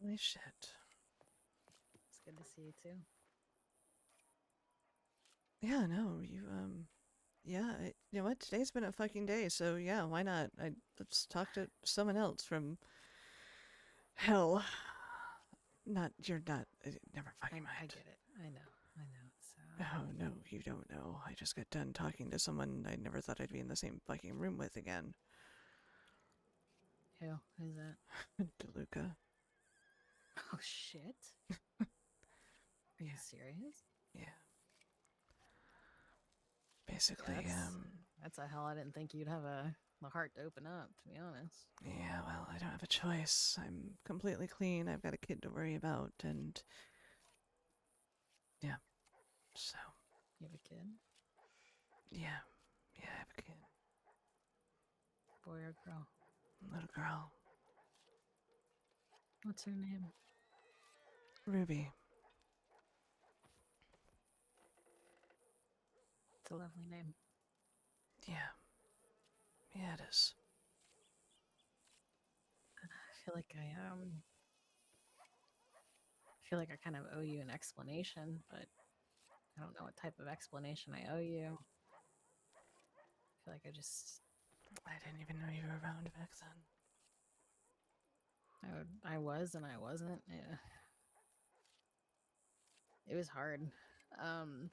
Holy shit. It's good to see you too. Yeah, no, yeah, you know what? Today's been a fucking day, so yeah, why not? Let's talk to someone else from hell. You're not, never fucking I mind. get it. I know. It's Oh, no, you don't know. I just got done talking to someone I never thought I'd be in the same fucking room with again. who's that? DeLuca. Oh shit. Are you Yeah, serious? yeah. Yeah, Basically, that's a hell I didn't think you'd have the heart to open up, to be honest. yeah, well, I don't have a choice. I'm completely clean. I've got a kid to worry about, and yeah, so, You have a kid? yeah, yeah, I have a kid. Boy or girl? Little girl. What's her name? Ruby. It's a lovely name. Yeah. Yeah, it is. I feel like I kind of owe you an explanation, but I don't know what type of explanation I owe you. I feel like I didn't even know you were around back then. I was and I wasn't. Yeah. It was hard. Um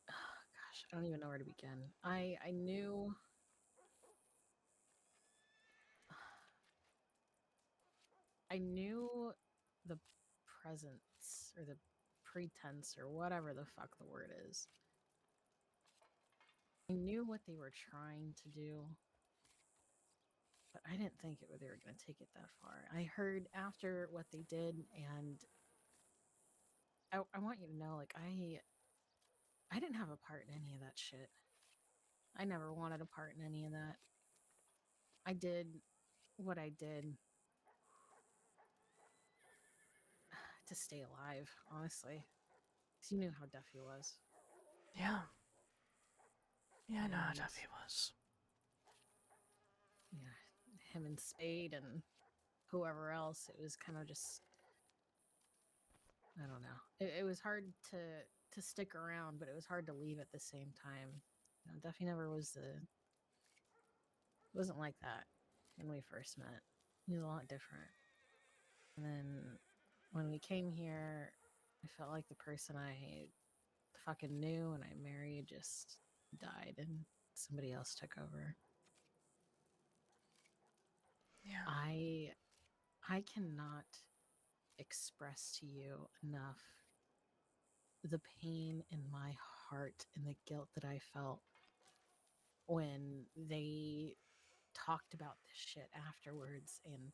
gosh, I don't even know where to begin. I knew I knew the presence or the pretense or whatever the fuck the word is. I knew what they were trying to do, but I didn't think they were going to take it that far. I heard after what they did, and I want you to know, like, I didn't have a part in any of that shit. I never wanted a part in any of that. I did what I did to stay alive, honestly. Because you knew how deaf he was. Yeah. Yeah, I know how tough And he was. yeah, him and Spade and whoever else, it was kind of just, I don't know. It was hard to stick around, but it was hard to leave at the same time. You know, Duffy never wasn't like that when we first met. He was a lot different. And then when we came here, I felt like the person I fucking knew and I married just died and somebody else took over. Yeah. I cannot express to you enough the pain in my heart and the guilt that I felt when they talked about this shit afterwards. And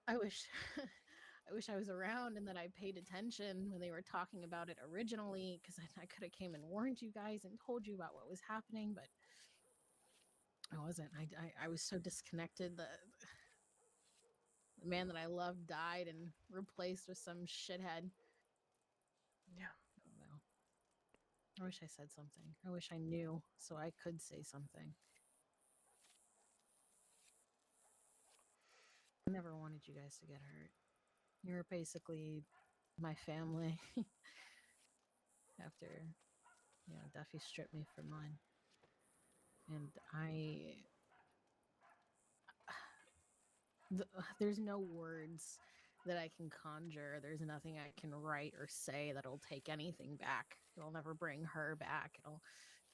I wish I wish I was around and that I paid attention when they were talking about it originally, because I could have came and warned you guys and told you about what was happening, but I wasn't. I was so disconnected. The man that I loved died and replaced with some shithead. Yeah. I don't know. I wish I said something. I wish I knew so I could say something. I never wanted you guys to get hurt. You were basically my family after, Duffy stripped me for mine. And there's no words that I can conjure. There's nothing I can write or say that'll take anything back. It'll never bring her back. It'll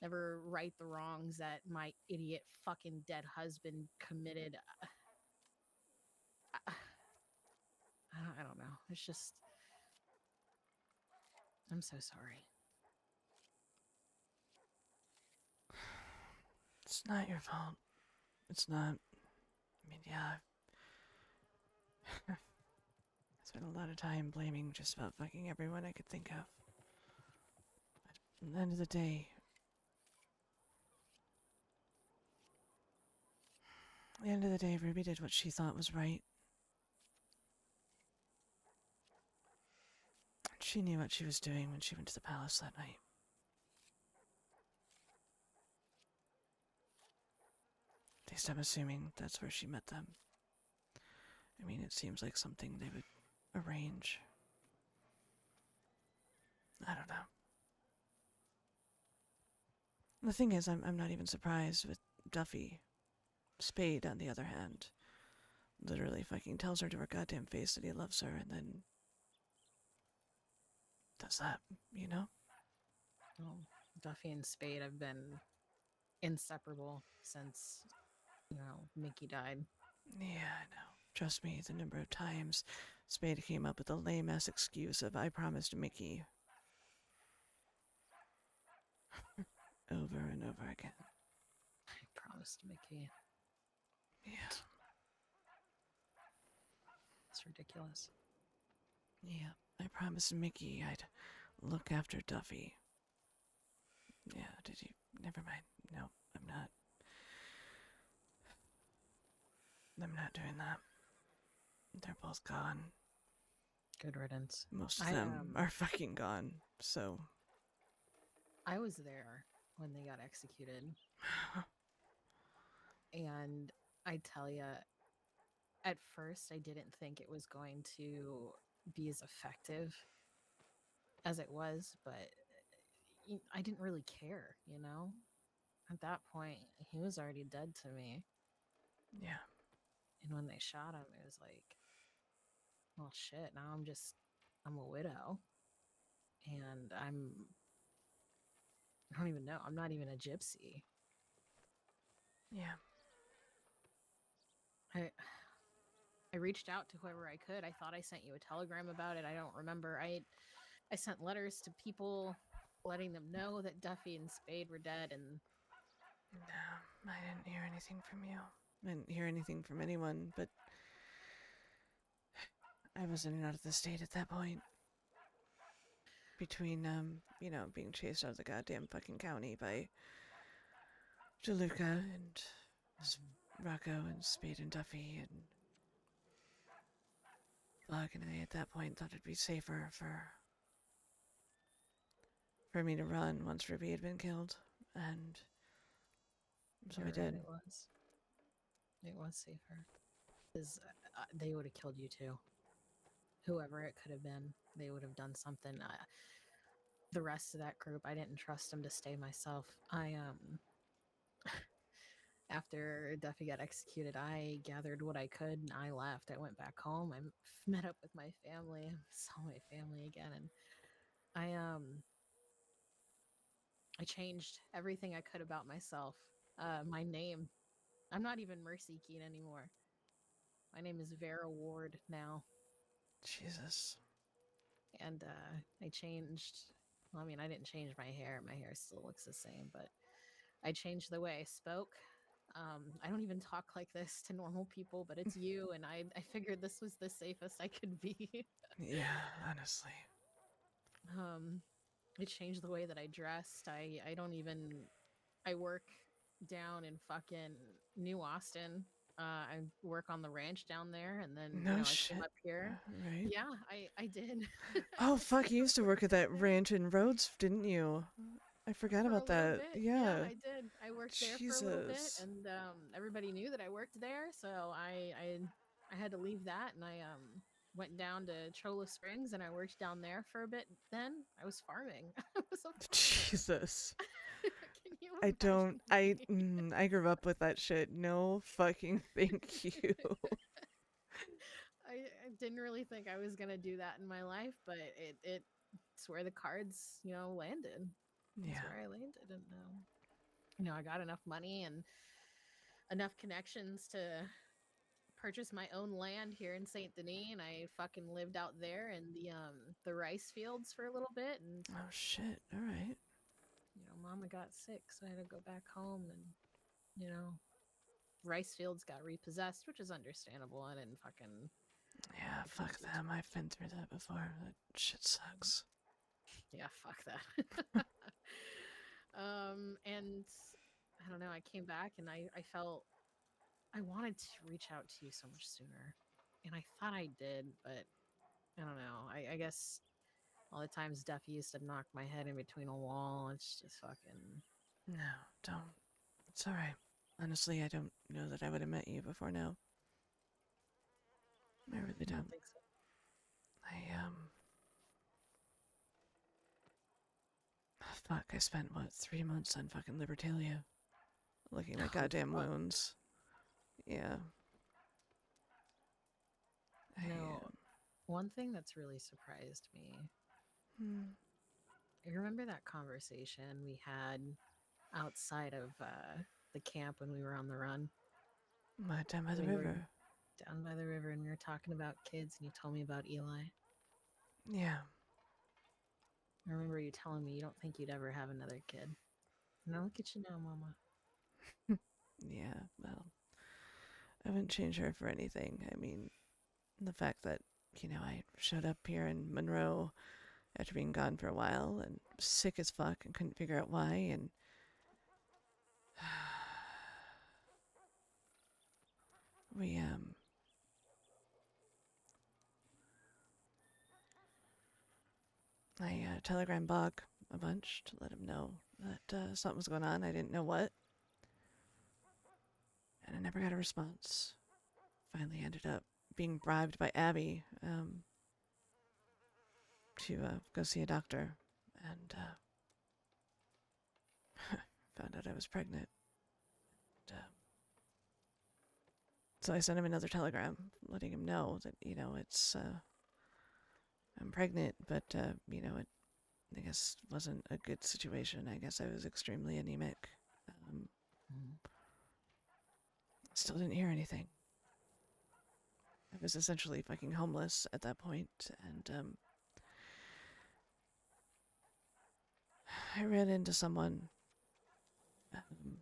never right the wrongs that my idiot fucking dead husband committed. I don't know. It's just, I'm so sorry. It's not your fault. It's not. I mean, yeah. I spent a lot of time blaming just about fucking everyone I could think of. But at the end of the day, Ruby did what she thought was right. She knew what she was doing when she went to the palace that night. At least I'm assuming that's where she met them. I mean, it seems like something they would arrange. I don't know. The thing is, I'm not even surprised with Duffy. Spade, on the other hand, literally fucking tells her to her goddamn face that he loves her and then does that, you know? Well, Duffy and Spade have been inseparable since, Mickey died. Yeah, I know. Trust me, the number of times Spade came up with the lame ass excuse of I promised Mickey over and over again. I promised Mickey. Yeah, It's ridiculous. yeah. I promised Mickey I'd look after Duffy. Yeah, did you? Never mind. No, I'm not. I'm not doing that. They're both gone. Good riddance. Most of I them are fucking gone. So, I was there when they got executed, and I tell you, at first I didn't think it was going to be as effective as it was, but I didn't really care, At that point, he was already dead to me. yeah, And when they shot him, it was like, well, shit, now I'm a widow. And I don't even know. I'm not even a gypsy. yeah. I, I reached out to whoever I could. I thought I sent you a telegram about it. I don't remember. I sent letters to people letting them know that Duffy and Spade were dead, and No, I didn't hear anything from you. I didn't hear anything from anyone, but I was in and out of the state at that point. Between, being chased out of the goddamn fucking county by Deluca and Rocco and Spade and Duffy and Bug, and I at that point thought it'd be safer for me to run once Ruby had been killed, and so I you're right, did. it was. It was safer. Because they would have killed you too. Whoever it could have been, they would have done something. The rest of that group, I didn't trust them to stay myself. After Duffy got executed, I gathered what I could and I left. I went back home. I met up with my family, saw my family again, and I um I changed everything I could about myself. My name. I'm not even Mercy Keen anymore. My name is Vera Ward now, Jesus. and I changed. Well, I mean, I didn't change my hair. My hair still looks the same, but I changed the way I spoke. I don't even talk like this to normal people, but it's you, and I figured this was the safest I could be. Yeah, honestly. um, I changed the way that I dressed. I don't even. I work down in fucking New Austin. I work on the ranch down there, and then No I came shit. up here. Right? Yeah, I did. Oh, fuck, you used to work at that ranch in Rhodes, didn't you? I forgot For a about little that. bit. Yeah, Yeah. I did. I worked there for a little bit, Jesus. and everybody knew that I worked there, so I had to leave that, and I went down to Cholla Springs, and I worked down there for a bit. Then I was farming. I was a farmer. Jesus. Can you I don't. imagine me? I grew up with that shit. No fucking thank you. I didn't really think I was gonna do that in my life, but it's where the cards landed. It's Yeah. where I landed, and I got enough money and enough connections to purchase my own land here in Saint Denis, and I fucking lived out there in the rice fields for a little bit, and Oh shit. All right. Mama got sick, so I had to go back home, and you know, rice fields got repossessed, which is understandable. Yeah, I couldn't fuck do too them. much. I've been through that before. That shit sucks. Yeah, fuck that. And I don't know. I came back and I felt I wanted to reach out to you so much sooner, and I thought I did, but I don't know. I guess all the times Duffy used to knock my head in between a wall, it's just fucking. No, don't. It's alright. Honestly, I don't know that I would have met you before now. I really I don't don't. think so. I fuck, I spent, what, 3 months on fucking Libertalia? Looking at my Oh, goddamn fuck. wounds. Yeah. I, You know, one thing that's really surprised me, hmm, I remember that conversation we had outside of the camp when we were on the run. my time by the We were river. down by the river and we were talking about kids, and you told me about Eli. Yeah. I remember you telling me you don't think you'd ever have another kid. Now look at you now, Mama. Yeah, well, I wouldn't change her for anything. I mean, the fact that, I showed up here in Monroe after being gone for a while and sick as fuck and couldn't figure out why, and we I telegram Bog a bunch to let him know that something was going on. I didn't know what, and I never got a response. Finally ended up being bribed by Abby to go see a doctor, and found out I was pregnant. So I sent him another telegram letting him know that, it's, I'm pregnant, but, it, I guess, wasn't a good situation. I guess I was extremely anemic. Um, Mm. Still didn't hear anything. I was essentially fucking homeless at that point, and I ran into someone um,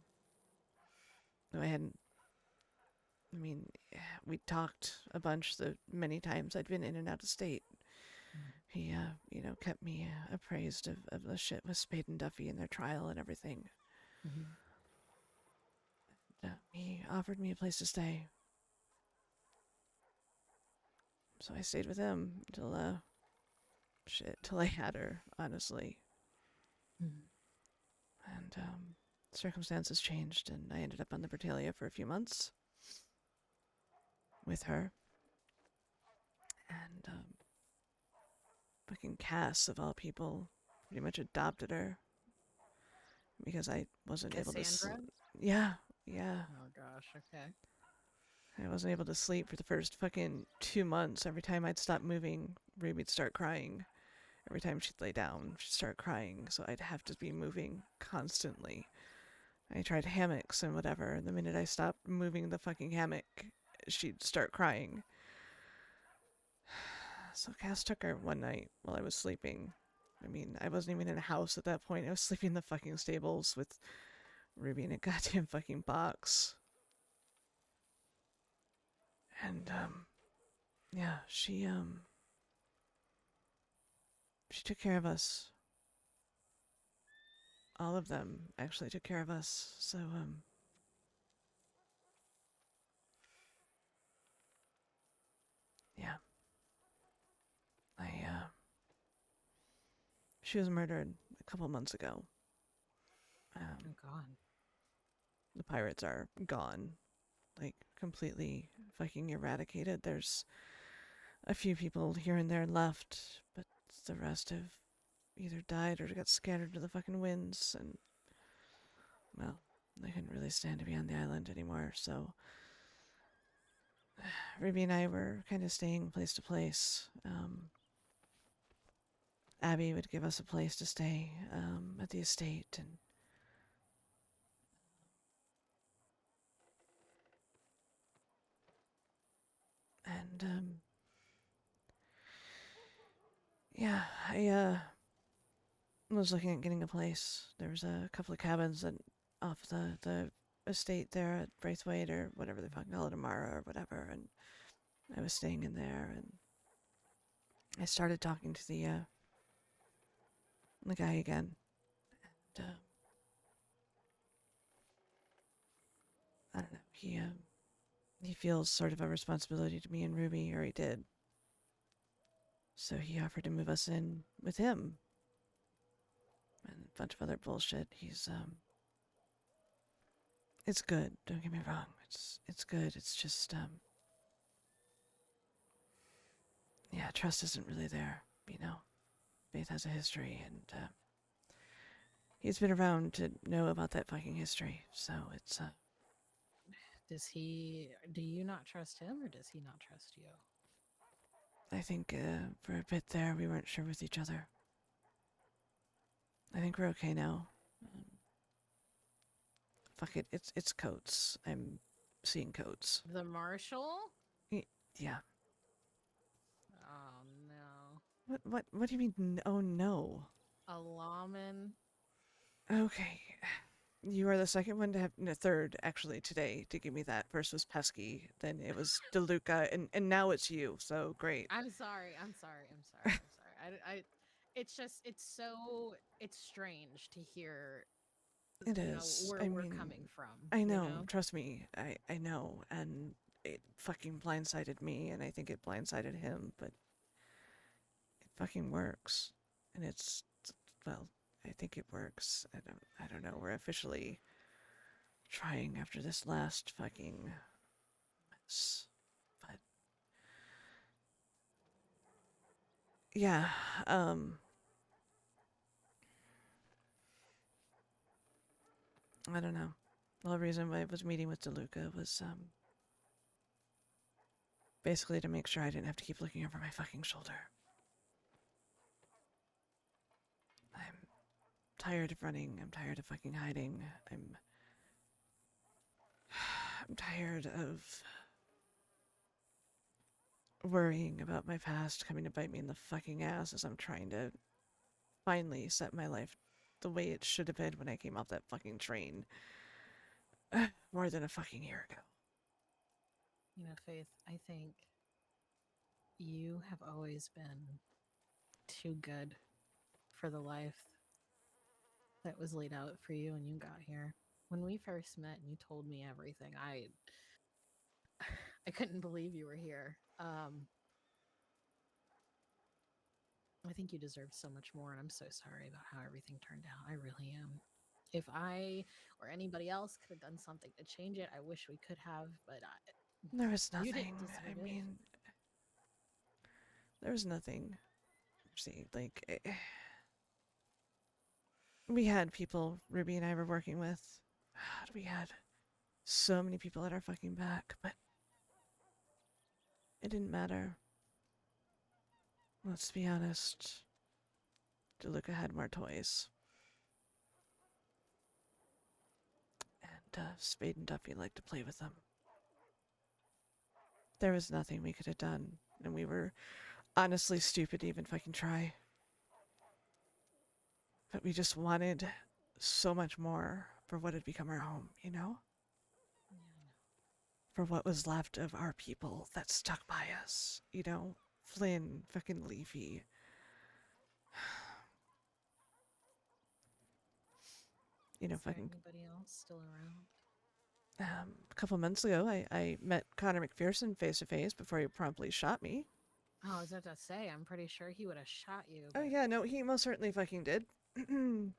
who I hadn't. I mean, we talked a bunch the many times I'd been in and out of state. Mm. He, kept me appraised of the shit with Spade and Duffy and their trial and everything. Mm-hmm. He offered me a place to stay, so I stayed with him till till I had her, honestly. Mm-hmm. And circumstances changed, and I ended up on the Bertalia for a few months with her. And fucking Cass, of all people, pretty much adopted her because I wasn't able to. Cassandra? Yeah, yeah. Oh gosh, okay. I wasn't able to sleep for the first fucking 2 months. Every time I'd stop moving, Ruby'd start crying. Every time she'd lay down, she'd start crying. So I'd have to be moving constantly. I tried hammocks and whatever, and the minute I stopped moving the fucking hammock, she'd start crying. So Cass took her one night while I was sleeping. I mean, I wasn't even in a house at that point. I was sleeping in the fucking stables with Ruby in a goddamn fucking box. And yeah, she took care of us. All of them actually took care of us. So yeah, I she was murdered a couple months ago. Oh God. The pirates are gone, like completely fucking eradicated. There's a few people here and there left, but the rest have either died or got scattered to the fucking winds, and well, they couldn't really stand to be on the island anymore. So Ruby and I were kind of staying place to place. Abby would give us a place to stay at the estate, and yeah, I was looking at getting a place. There was a couple of cabins off the estate there at Braithwaite or whatever they fucking call it, Amara or whatever, and I was staying in there, and I started talking to the guy again. And, I don't know. He feels sort of a responsibility to me and Ruby, or he did. So he offered to move us in with him and a bunch of other bullshit. It's good. Don't get me wrong. It's good. It's just yeah, trust isn't really there, you know. Faith has a history, and he's been around to know about that fucking history. So it's Do you not trust him or does he not trust you? I think for a bit there we weren't sure with each other. I think we're okay now. Um, fuck it, it's coats. I'm seeing coats. The marshal? Yeah. Oh no. What do you mean? Oh no. A lawman? Okay. You are the second one to have, no, third actually today to give me that. First was Pesky, then it was Deluca, and now it's you. So great. I'm sorry. I'm sorry. I'm sorry. I'm sorry. It's just, it's strange to hear, It is. where I we're mean, coming from, I you know. know? Trust me. I know, and it fucking blindsided me, and I think it blindsided him. But it fucking works, and it's well. I think it works. I don't know. We're officially trying after this last fucking mess. But yeah, I don't know. The whole reason why I was meeting with DeLuca was basically to make sure I didn't have to keep looking over my fucking shoulder. I'm tired of running. I'm tired of fucking hiding. I'm tired of worrying about my past coming to bite me in the fucking ass as I'm trying to finally set my life the way it should have been when I came off that fucking train more than a fucking year ago. Faith, I think you have always been too good for the life that was laid out for you when you got here. When we first met and you told me everything, I couldn't believe you were here. I think you deserve so much more, and I'm so sorry about how everything turned out. I really am. If I or anybody else could have done something to change it, I wish we could have, but There was you didn't nothing. I deserve it. mean, there was nothing. See, like, we had people Ruby and I were working with. We had so many people at our fucking back, but it didn't matter. Let's be honest. DeLuca had more toys. And Spade and Duffy liked to play with them. There was nothing we could have done, and we were honestly stupid to even fucking try. But we just wanted so much more for what had become our home, you know? Yeah, I know. For what was left of our people that stuck by us, you know? Flynn, fucking Leafy. You know, Is there fucking anybody else still around? a couple months ago, I met Connor McPherson face to face before he promptly shot me. Oh, I was about to say, I'm pretty sure he would have shot you, Oh, but yeah, no, he most certainly fucking did. oh,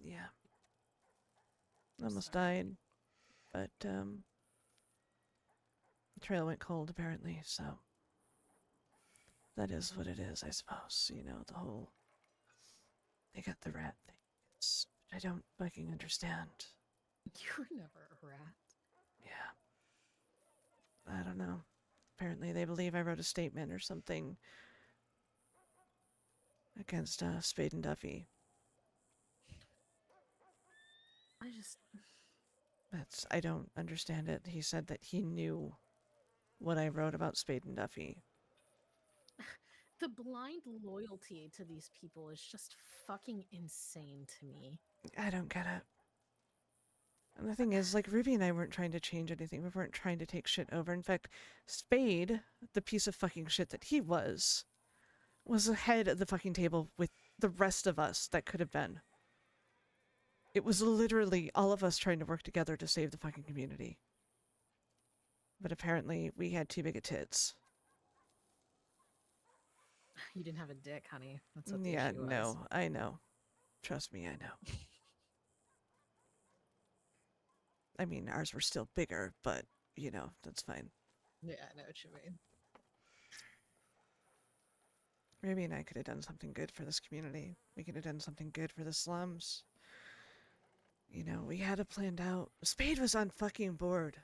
Yeah, I'm almost sorry. died. But, the trail went cold, apparently, so that is what it is, I suppose. You know, the whole. They got the rat thing. It's. I don't fucking understand. You were never a rat. Yeah, I don't know. Apparently, they believe I wrote a statement or something against Spade and Duffy. I just That's. I don't understand it. He said that he knew what I wrote about Spade and Duffy. the blind loyalty to these people is just fucking insane to me. I don't get it. And the thing is, like, Ruby and I weren't trying to change anything. We weren't trying to take shit over. In fact, Spade, the piece of fucking shit that he was ahead of the fucking table with the rest of us that could have been. It was literally all of us trying to work together to save the fucking community. But apparently, we had too big of tits. You didn't have a dick, honey. That's what the Yeah, issue was. no, I know. Trust me, I know. I mean, ours were still bigger, but, you know, that's fine. Yeah, I know what you mean. Ruby and I could have done something good for this community. We could have done something good for the slums. You know, we had it planned out. Spade was on fucking board.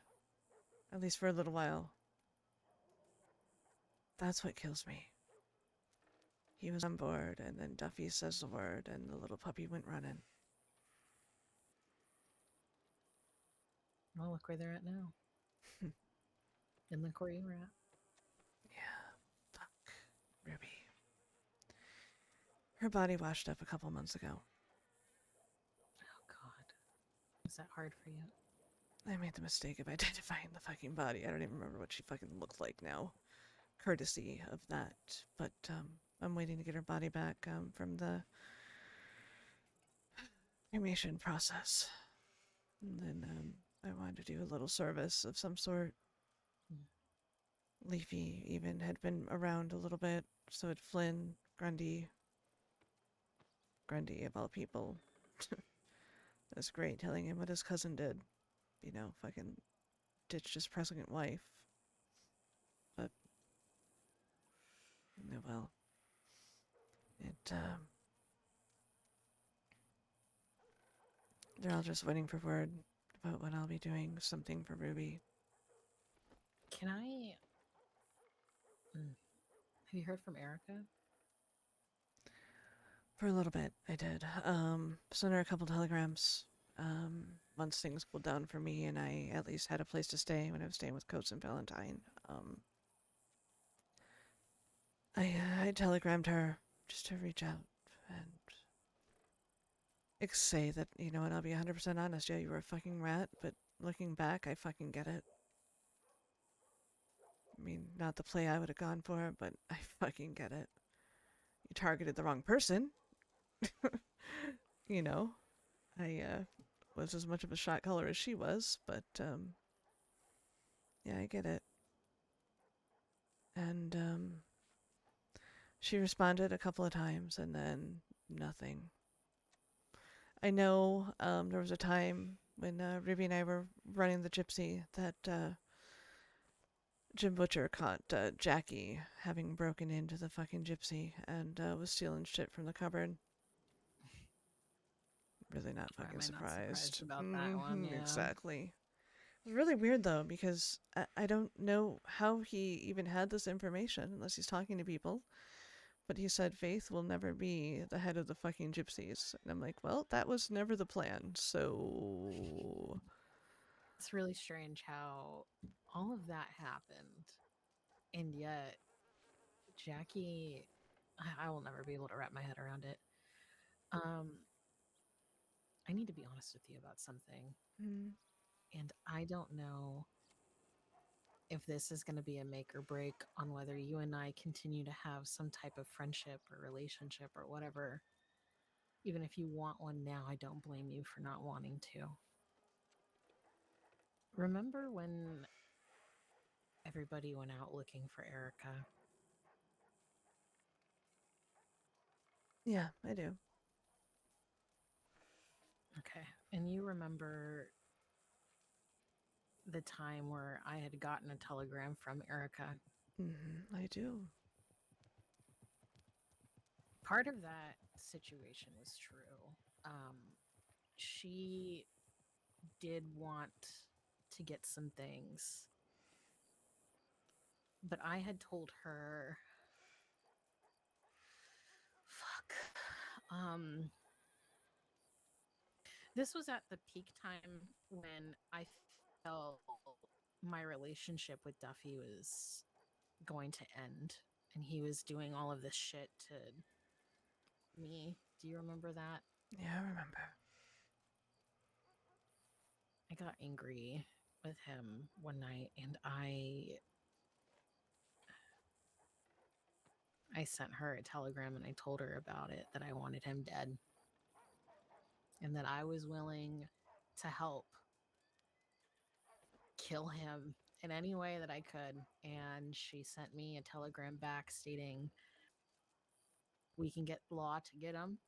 At least for a little while. That's what kills me. He was on board, and then Duffy says the word, and the little puppy went running. Well, look where they're at now. And look where you were at. Yeah, fuck. Ruby. Her body washed up a couple months ago. Oh, God. Was that hard for you? I made the mistake of identifying the fucking body. I don't even remember what she fucking looked like now. Courtesy of that. But I'm waiting to get her body back from the cremation process. And then I wanted to do a little service of some sort. Hmm. Leafy even had been around a little bit, so had Flynn, Grundy of all people. That's great, telling him what his cousin did. You know, fucking ditched his pregnant wife. But, no, well, it, they're all just waiting for word about when I'll be doing something for Ruby. Can I... Have you heard from Erica? For a little bit, I did. Sent her a couple telegrams. Once things cooled down for me and I at least had a place to stay when I was staying with Coates and Valentine. I telegrammed her just to reach out and say that, you know, and I'll be 100% honest, yeah, you were a fucking rat, but looking back, I fucking get it. I mean, not the play I would have gone for, but I fucking get it. You targeted the wrong person. You know, I was as much of a shot caller as she was, but yeah, I get it. And she responded a couple of times and then nothing. I know there was a time when Ruby and I were running the gypsy that Jim Butcher caught Jackie having broken into the fucking gypsy and was stealing shit from the cupboard. Really not Why am fucking I not surprised surprised. about that one? Yeah. Exactly. It was really weird though because I don't know how he even had this information unless he's talking to people. But he said Faith will never be the head of the fucking gypsies. And I'm like, well, that was never the plan. So It's really strange how all of that happened. And yet, Jackie, I will never be able to wrap my head around it. I need to be honest with you about something. mm, And I don't know if this is going to be a make or break on whether you and I continue to have some type of friendship or relationship or whatever. Even if you want one now, I don't blame you for not wanting to. Remember when everybody went out looking for Erica? yeah, I do. Okay. And you remember the time where I had gotten a telegram from Erica? I do. Part of that situation was true. Um, she did want to get some things, but I had told her, fuck. This was at the peak time when I felt my relationship with Duffy was going to end, and he was doing all of this shit to me. Do you remember that? Yeah, I remember. I got angry with him one night, and I sent her a telegram and I told her about it, that I wanted him dead and that I was willing to help kill him in any way that I could. And she sent me a telegram back stating, we can get law to get him.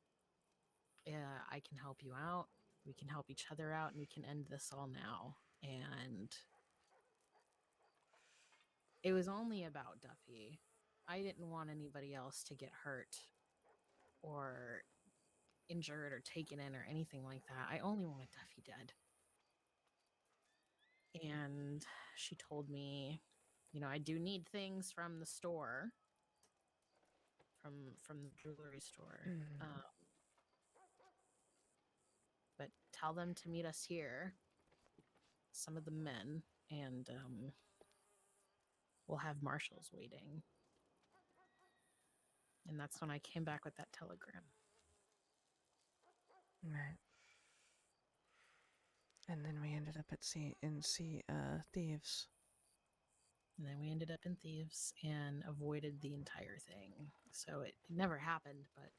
I can help you out. We can help each other out, and we can end this all now. And it was only about Duffy. I didn't want anybody else to get hurt or injured or taken in or anything like that. I only wanted Duffy dead. And she told me, I do need things from the store, from the jewelry store. Mm. But tell them to meet us here, some of the men, and we'll have marshals waiting. And that's when I came back with that telegram. Right. And then we ended up at Thieves. And then we ended up in Thieves and avoided the entire thing. So it never happened, but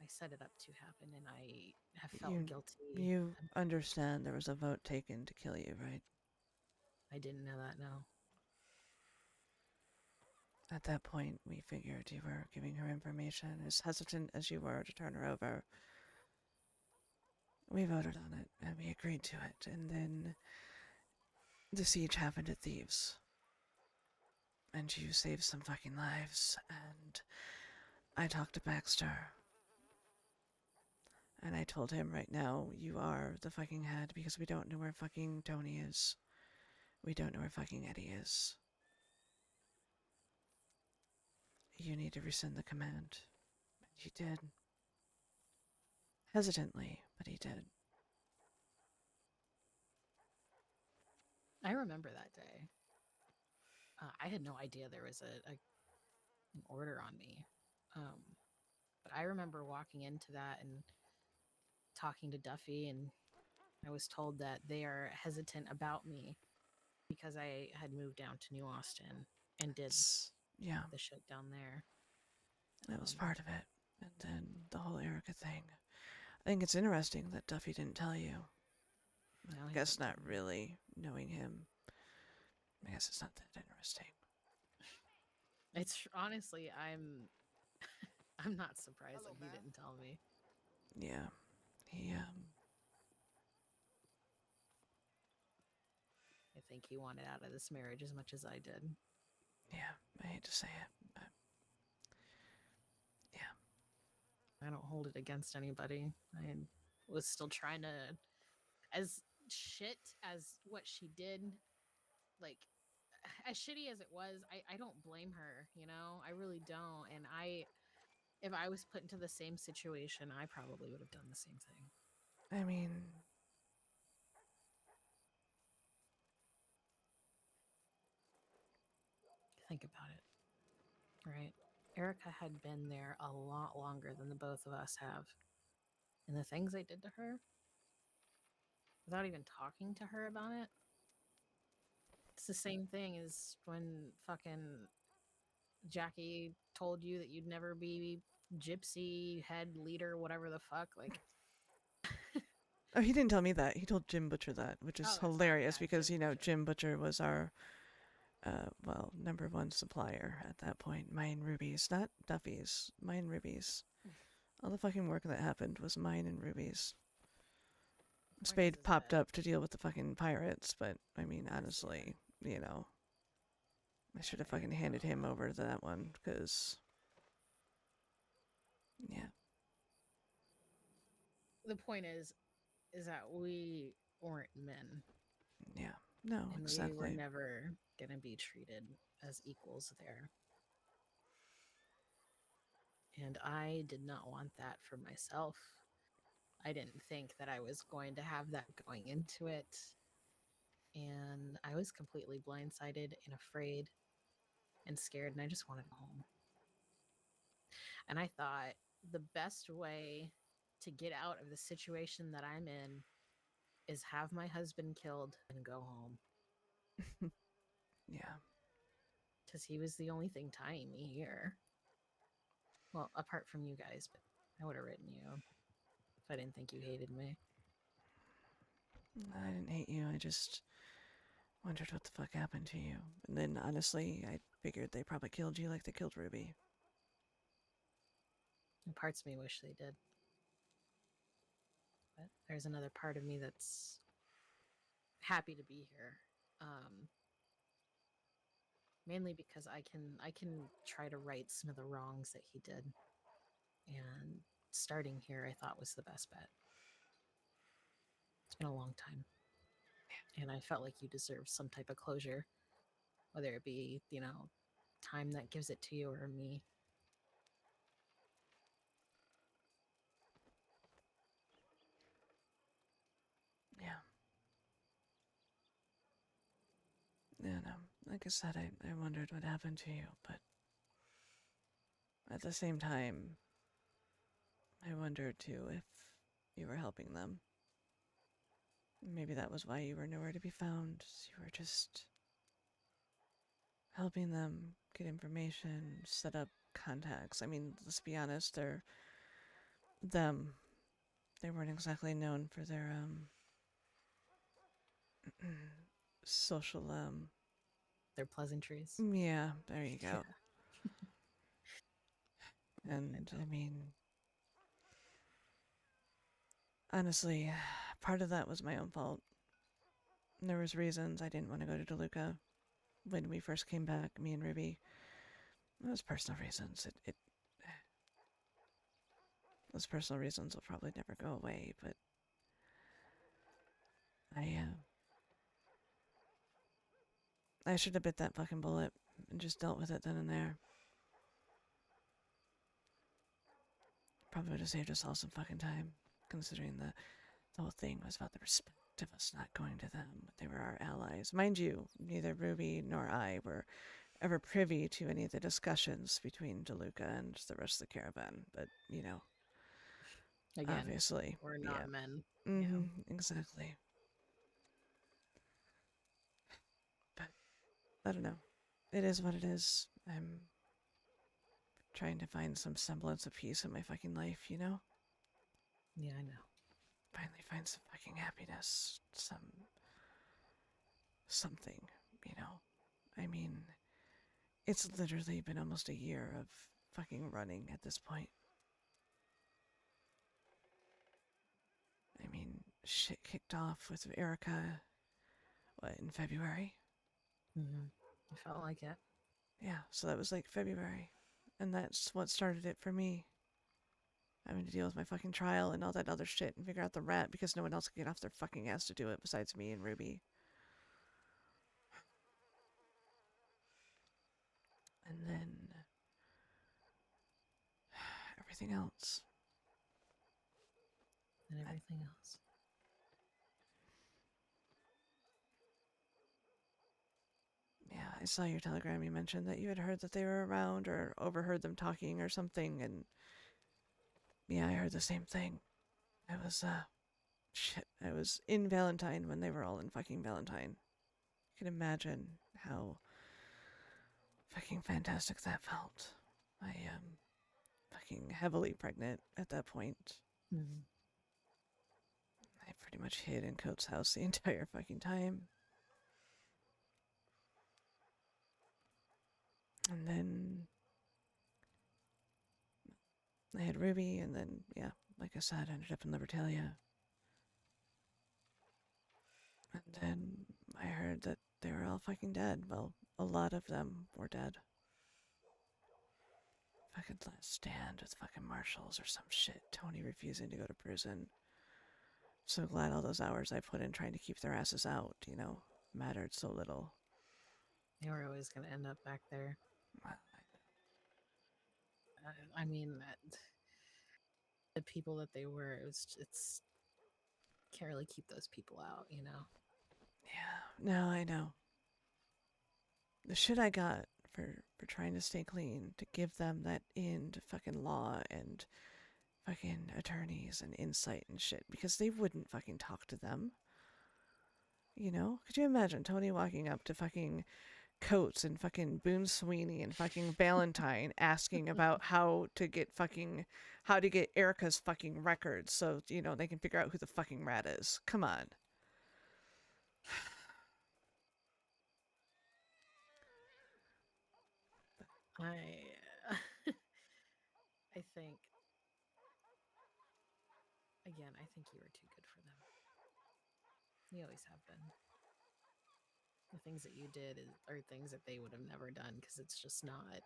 I set it up to happen, and I have felt guilty. You understand there was a vote taken to kill you, right? I didn't know that, no. At that point, we figured you were giving her information. As hesitant as you were to turn her over, we voted on it, and we agreed to it. And then the siege happened at Thieves. And you saved some fucking lives. And I talked to Baxter. And I told him right now, you are the fucking head because we don't know where fucking Tony is. We don't know where fucking Eddie is. You need to rescind the command. And he did. Hesitantly, but he did. I remember that day. I had no idea there was an order on me. But I remember walking into that and talking to Duffy, and I was told that they are hesitant about me because I had moved down to New Austin and did Yeah, the shit down there. that was part of it. And then the whole Erica thing. I think it's interesting that Duffy didn't tell you. No, I he guess didn't not tell me. really knowing him. I guess it's not that interesting. It's honestly, I'm not surprised that he didn't tell me. Yeah, he I think he wanted out of this marriage as much as I did. yeah, I hate to say it, but yeah. I don't hold it against anybody. I was still trying to, as shit as what she did, like as shitty as it was, I don't blame her, I really don't. And if I was put into the same situation, I probably would have done the same thing. I mean, Think about it, right? Erica had been there a lot longer than the both of us have. And the things I did to her, without even talking to her about it, it's the same thing as when fucking Jackie told you that you'd never be gypsy head leader, whatever the fuck. Like, oh, he didn't tell me that. He told Jim Butcher that, which is oh, sorry, hilarious yeah, because, Jim Butcher. Jim Butcher was our, #1 supplier at that point. Mine Ruby's, not Duffy's. Mine Ruby's. All the fucking work that happened was mine and Ruby's. The point Spade is popped that up to deal with the fucking pirates, but, I mean, that's fair. honestly, I should have Okay, fucking handed well, him over to that one, because, yeah. the point is that we weren't men, Yeah. No, and we were exactly. never gonna be treated as equals there. And I did not want that for myself. I didn't think that I was going to have that going into it. And I was completely blindsided and afraid and scared, and I just wanted home. And I thought the best way to get out of the situation that I'm in is have my husband killed and go home. Yeah. Because he was the only thing tying me here. Well, apart from you guys, but I would have written you if I didn't think you hated me. I didn't hate you. I just wondered what the fuck happened to you. And then, honestly, I figured they probably killed you like they killed Ruby. And parts of me wish they did. But there's another part of me that's happy to be here. Um, mainly because I can try to right some of the wrongs that he did. And starting here, I thought was the best bet. It's been a long time, and I felt like you deserve some type of closure, whether it be time that gives it to you or me. Yeah. Yeah, no. Like I said, I wondered what happened to you, but at the same time, I wondered too if you were helping them. Maybe that was why you were nowhere to be found. You were just helping them get information, set up contacts. I mean, let's be honest, them. They weren't exactly known for their social They're pleasantries. yeah, there you Yeah, go. I And I know. mean, honestly, part of that was my own fault. There was reasons I didn't want to go to DeLuca when we first came back, me and Ruby. It was personal reasons. Those personal reasons will probably never go away, but I I should have bit that fucking bullet and just dealt with it then and there. Probably would have saved us all some fucking time, considering the whole thing was about the respect of us not going to them. They were our allies. Mind you, neither Ruby nor I were ever privy to any of the discussions between DeLuca and the rest of the caravan, but, Again, obviously, we're yeah. not men. Yeah. Mm-hmm, exactly. But, I don't know. It is what it is. I'm trying to find some semblance of peace in my fucking life, you know? Yeah, I know. Finally find some fucking happiness. Something, you know? I mean, it's literally been almost a year of fucking running at this point. I mean, shit kicked off with Erica, what, in February? Mm-hmm. I felt like it. Yeah, so that was like February. And that's what started it for me. Having to deal with my fucking trial and all that other shit and figure out the rat because no one else could get off their fucking ass to do it besides me and Ruby. And then everything else. And I, everything else. yeah, I saw your telegram. You mentioned that you had heard that they were around or overheard them talking or something. And yeah, I heard the same thing. I was, shit. I was in Valentine when they were all in fucking Valentine. You can imagine how fucking fantastic that felt. I am fucking heavily pregnant at that point. Mm-hmm. I pretty much hid in Coates' house the entire fucking time. And then I had Ruby, and then, yeah, like I said, I ended up in Libertalia. And then I heard that they were all fucking dead. Well, a lot of them were dead. Fucking last stand with fucking marshals or some shit. Tony refusing to go to prison. So glad all those hours I put in trying to keep their asses out, mattered so little. They were always going to end up back there. Well, I mean, the people that they were, it's can't really keep those people out. yeah, no, I know. The shit I got for trying to stay clean, to give them that in to fucking law and fucking attorneys and insight and shit, because they wouldn't fucking talk to them. Could you imagine Tony walking up to fucking Coates and fucking Boone Sweeney and fucking Valentine asking about how to get Erica's fucking records so, they can figure out who the fucking rat is. Come on. I I think again, I think you were too good for them. You always have been. the things that you did are things that they would have never done because it's just not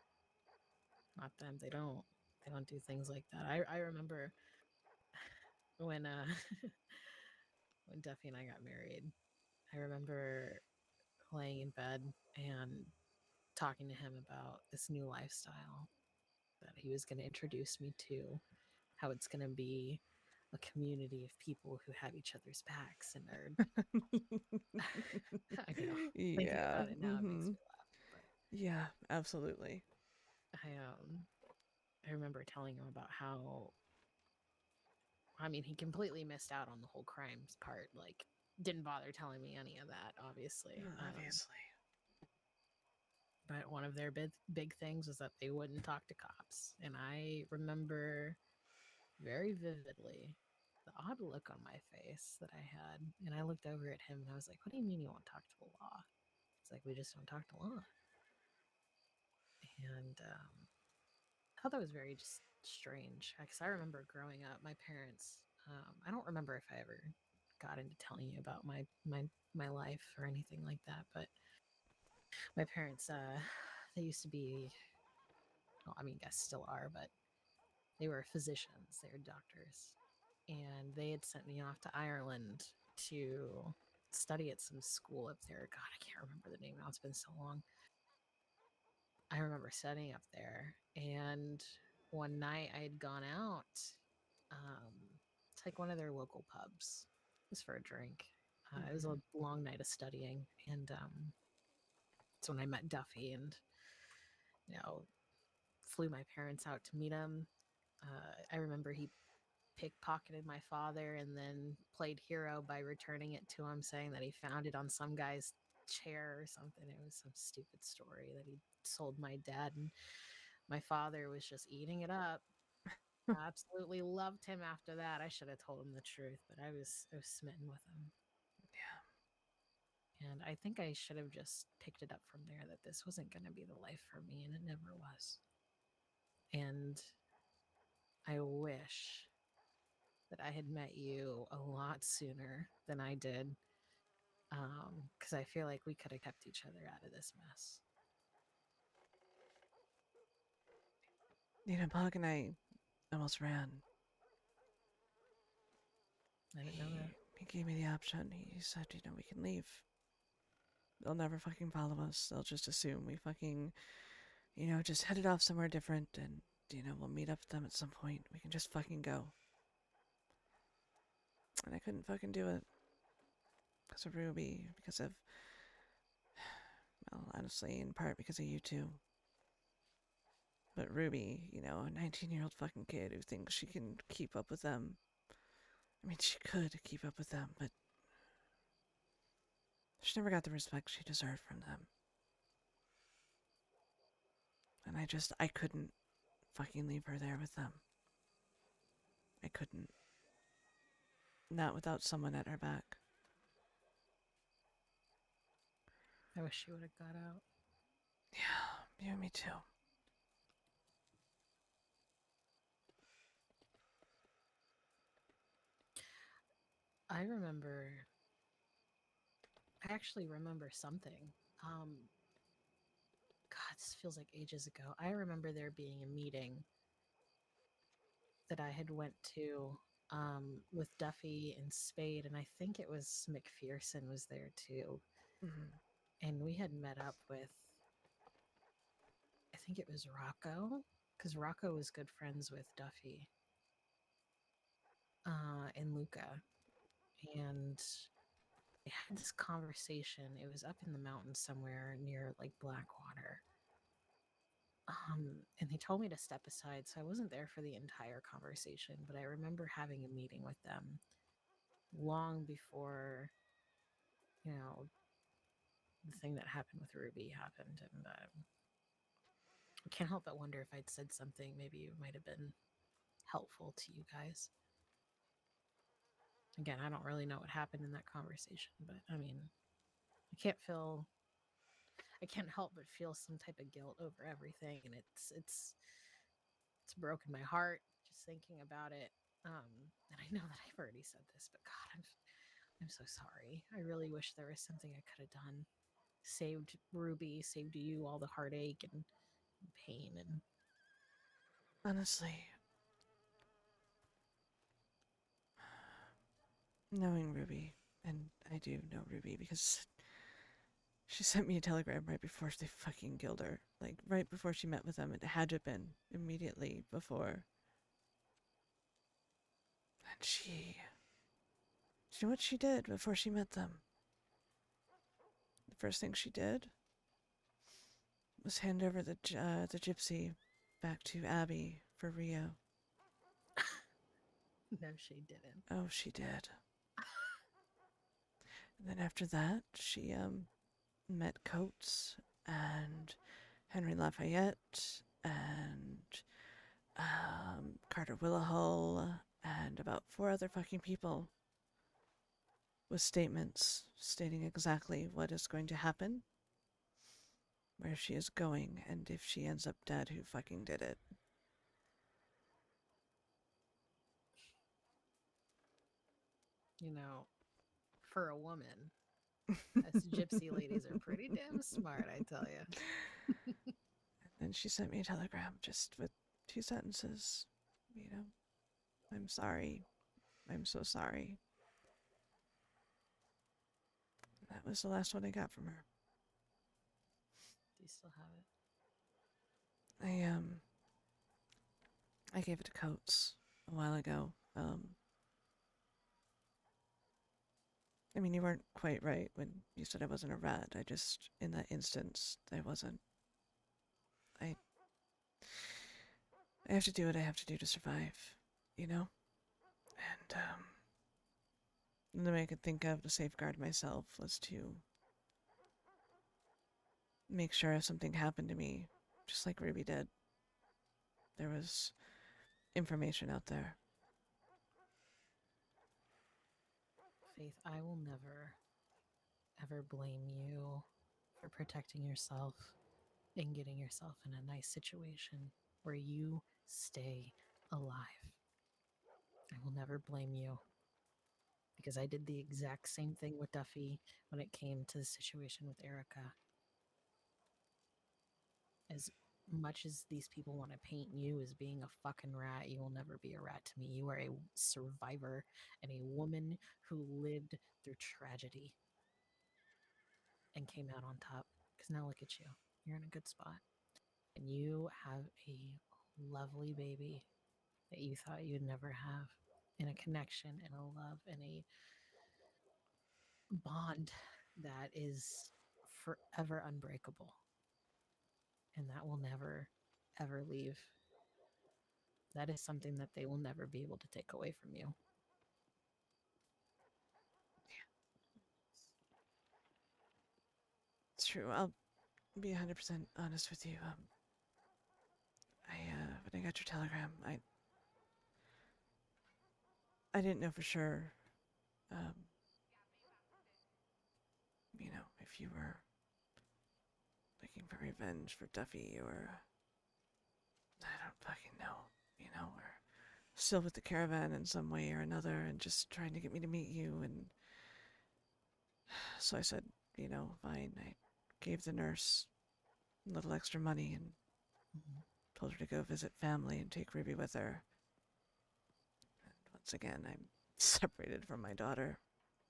them. They don't do things like that. I remember when when Duffy and I got married. I remember laying in bed and talking to him about this new lifestyle that he was going to introduce me to, how it's going to be a community of people who have each other's backs and are I know. Thinking Yeah. about it now, it makes me laugh. But Yeah, absolutely. I remember telling him about how, I mean, he completely missed out on the whole crimes part. Like, didn't bother telling me any of that, obviously. Obviously. But one of their big things was that they wouldn't talk to cops, and I remember very vividly the odd look on my face that I had, and I looked over at him and I was like, "What do you mean you won't talk to the law?" It's like we just don't talk to law, and I thought that was very just strange because I remember growing up, my parents. I don't remember if I ever got into telling you about my life or anything like that, but my parents, they used to be. Well, I mean, I guess still are, but they were physicians. They were doctors, and they had sent me off to Ireland to study at some school up there. God, I can't remember the name now. It's been so long. I remember studying up there, and one night I had gone out um, to like one of their local pubs just for a drink. It was a long night of studying, and it's when I met Duffy, and you know, flew my parents out to meet him. I remember he pickpocketed my father and then played hero by returning it to him, saying that he found it on some guy's chair or something. It was some stupid story that he sold my dad, and my father was just eating it up. Absolutely loved him after that. I should have told him the truth, but I was smitten with him. And I think I should have just picked it up from there that this wasn't going to be the life for me, and it never was. And I wish that I had met you a lot sooner than I did, because I feel like we could have kept each other out of this mess. You know, Pog and I almost ran. I didn't know that. He gave me the option. He said, we can leave. They'll never fucking follow us. They'll just assume we fucking, just headed off somewhere different and, we'll meet up with them at some point. We can just fucking go. And I couldn't fucking do it. Because of Ruby, because of, well, honestly, in part because of you two. But Ruby, a 19-year-old fucking kid who thinks she can keep up with them. I mean, she could keep up with them, but she never got the respect she deserved from them. And I couldn't fucking leave her there with them. I couldn't. Not without someone at her back. I wish she would have got out. Yeah, me too. I remember. I actually remember something. God, this feels like ages ago. I remember there being a meeting that I had went to with Duffy and Spade, and I think it was McPherson was there too. Mm-hmm. And we had met up with, I think it was Rocco, because Rocco was good friends with Duffy and Luca. And I had this conversation. It was up in the mountains somewhere near like Blackwater. And they told me to step aside, so I wasn't there for the entire conversation, but I remember having a meeting with them long before, you know, the thing that happened with Ruby happened. And I can't help but wonder if I'd said something, maybe it might have been helpful to you guys. Again, I don't really know what happened in that conversation, but I mean, I can't help but feel some type of guilt over everything, and it's broken my heart just thinking about it. And I know that I've already said this, but God, I'm so sorry. I really wish there was something I could have done saved Ruby, saved you all the heartache and pain. And Honestly, knowing Ruby, and I do know Ruby because she sent me a telegram right before they fucking killed her. Like, right before she met with them. It had to have been immediately before. And you know what she did before she met them? The first thing she did was hand over the gypsy back to Abby for Rio. no, she didn't. Oh, she did. And then after that, she met Coates and Henry Lafayette and Carter Willahull and about 4 other fucking people with statements stating exactly what is going to happen, where she is going, and if she ends up dead, who fucking did it. You know, for a woman, us gypsy ladies are pretty damn smart, I tell you. And she sent me a telegram just with 2 sentences. You know, I'm sorry. I'm so sorry. That was the last one I got from her. Do you still have it? I gave it to Coates a while ago. I mean, you weren't quite right when you said I wasn't a rat. I just, in that instance, I wasn't. I I have to do what I have to do to survive, you know? And the way I could think of to safeguard myself was to make sure if something happened to me, just like Ruby did, there was information out there. Faith, I will never, ever blame you for protecting yourself and getting yourself in a nice situation where you stay alive. I will never blame you because I did the exact same thing with Duffy when it came to the situation with Erica. As much as these people want to paint you as being a fucking rat, you will never be a rat to me. You are a survivor and a woman who lived through tragedy and came out on top. Because now look at you. You're in a good spot. And you have a lovely baby that you thought you'd never have, and a connection and a love and a bond that is forever unbreakable. And that will never, ever leave. That is something that they will never be able to take away from you. It's true. I'll be 100% honest with you. When I got your telegram, I didn't know for sure, um, if you were looking for revenge for Duffy or I don't fucking know, or still with the caravan in some way or another and just trying to get me to meet you. And so I said, fine. I gave the nurse a little extra money and Mhm. told her to go visit family and take Ruby with her. And once again, I'm separated from my daughter,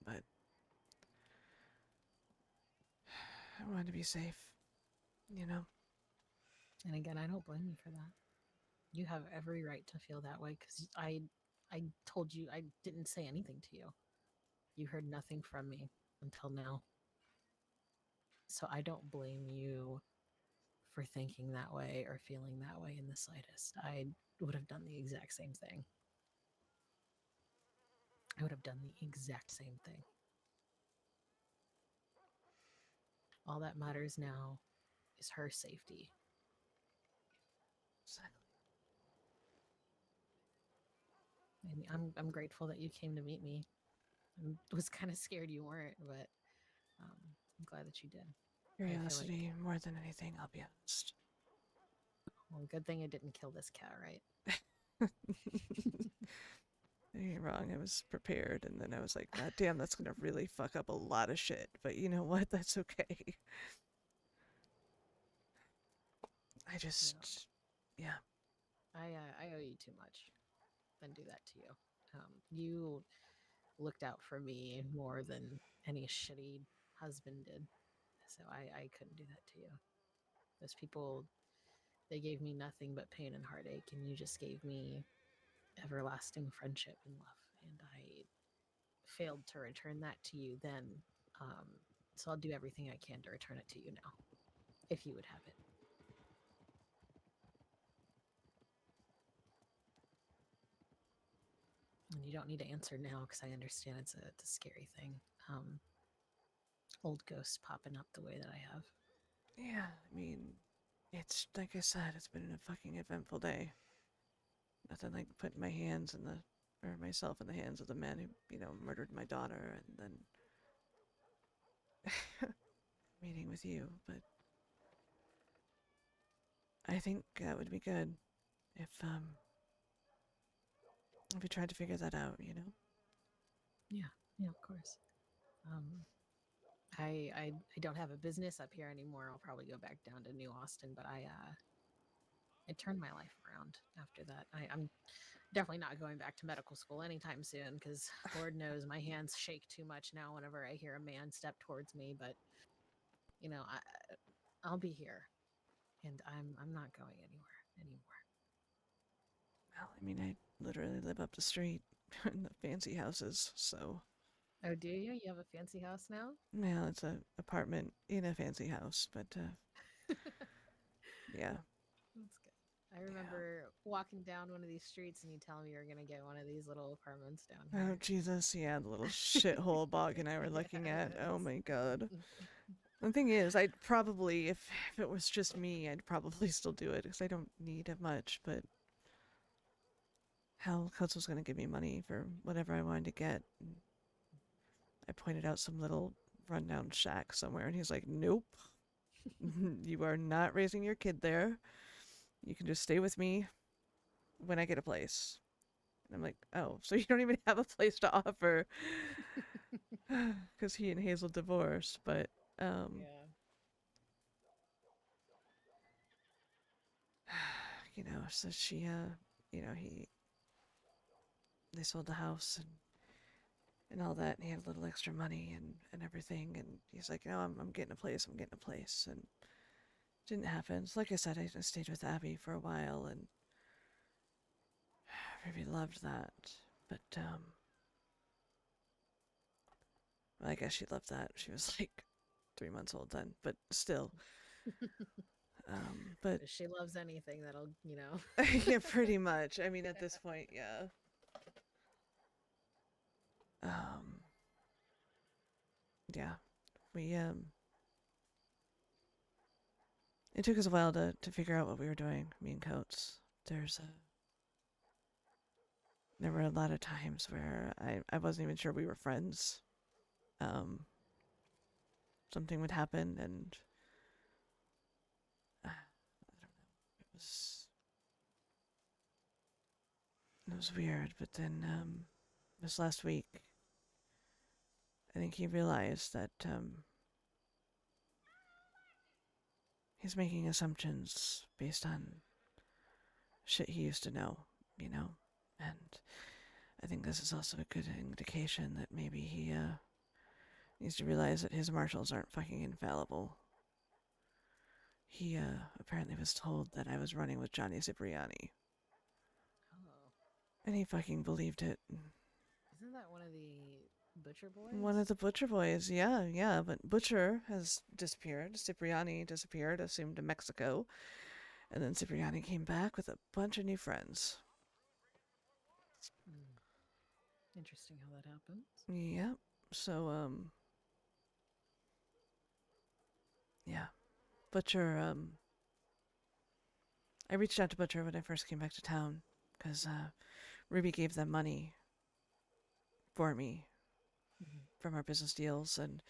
but I wanted to be safe. And again, I don't blame you for that. You have every right to feel that way because I told you I didn't say anything to you. You heard nothing from me until now. So I don't blame you for thinking that way or feeling that way in the slightest. I would have done the exact same thing. I would have done the exact same thing. All that matters now is her safety. Exactly. And I'm grateful that you came to meet me. I was kind of scared you weren't, but I'm glad that you did. I feel like, Curiosity more than anything, I'll be honest. well, good thing I didn't kill this cat, right? Don't get me wrong, I was prepared, and then I was like, God damn, that's gonna really fuck up a lot of shit. But you know what? That's okay. I No, just, yeah, I owe you too much. Than do that to you. You looked out for me more than any shitty husband did. So I couldn't do that to you. Those people, they gave me nothing but pain and heartache, and you just gave me everlasting friendship and love. And I failed to return that to you then. Um, so I'll do everything I can to return it to you now, if you would have it. And you don't need to answer now because I understand it's a scary thing. Um, Old ghosts popping up the way that I have. yeah. I mean, it's like I said, it's been a fucking eventful day. Nothing like putting my hands in the, or myself in the hands of the man who, murdered my daughter, and then meeting with you. But I think that would be good if we tried to figure that out. Yeah, yeah, of course. Um, I don't have a business up here anymore. I'll probably go back down to New Austin, but I turned my life around after that. I'm definitely not going back to medical school anytime soon because Lord knows my hands shake too much now whenever I hear a man step towards me. But you know, I'll be here, and I'm not going anywhere anymore. Well, I mean, I literally live up the street in the fancy houses, so Oh, do you? You have a fancy house now? well, it's a apartment in a fancy house, but yeah, That's good. I yeah. remember walking down one of these streets and you telling me you were going to get one of these little apartments down Oh here. Jesus, yeah, the little shithole Bog and I were looking at. Oh Yes. my God. The thing is, I'd probably, if it was just me, I'd probably still do it because I don't need it much. But hell, Coates was gonna give me money for whatever I wanted to get. And I pointed out some little rundown shack somewhere, and he's like, "Nope, you are not raising your kid there. You can just stay with me when I get a place." And I'm like, "Oh, so you don't even have a place to offer?" Because he and Hazel divorced, but um, Yeah. so she, he they sold the house and all that, and he had a little extra money and everything, and he's like, I'm getting a place, I'm getting a place, and it didn't happen. So like I said, I stayed with Abby for a while, and I really loved that, but well, I guess she loved that. She was like 3 months old then, but still, but If she loves anything, that'll. yeah, pretty much. I mean, at this point, yeah. Um, yeah, we it took us a while to figure out what we were doing, me and Coates. There were a lot of times where I wasn't even sure we were friends. Um, Something would happen, and I don't know. It was weird. But then this last week, I think he realized that he's making assumptions based on shit he used to know. And I think this is also a good indication that maybe he needs to realize that his marshals aren't fucking infallible. He apparently was told that I was running with Johnny Cipriani, Oh. and he fucking believed it. Isn't that one of the butcher One of boys? the Butcher boys, yeah, yeah, but Butcher has disappeared. Cipriani disappeared, assumed to Mexico, and then Cipriani came back with a bunch of new friends. Hmm. Interesting how that happens. Yeah, so, yeah. Butcher, I reached out to Butcher when I first came back to town, because Ruby gave them money for me Hmm. from our business deals, and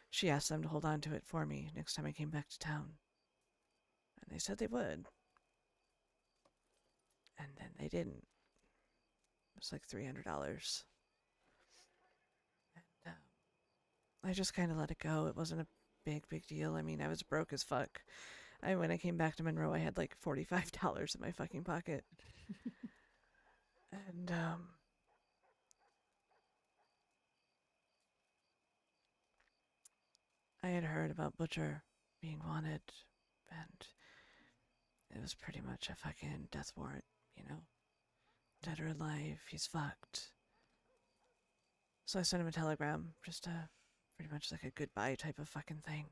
she asked them to hold on to it for me next time I came back to town. And they said they would, and then they didn't. It was like $300. And I just kind of let it go. It wasn't a big deal. I mean, I was broke as fuck. When I came back to Monroe, I had like $45 in my fucking pocket. And I had heard about Butcher being wanted, and it was pretty much a fucking death warrant, you know? Dead or alive, he's fucked. So I sent him a telegram, just pretty much like a goodbye type of fucking thing.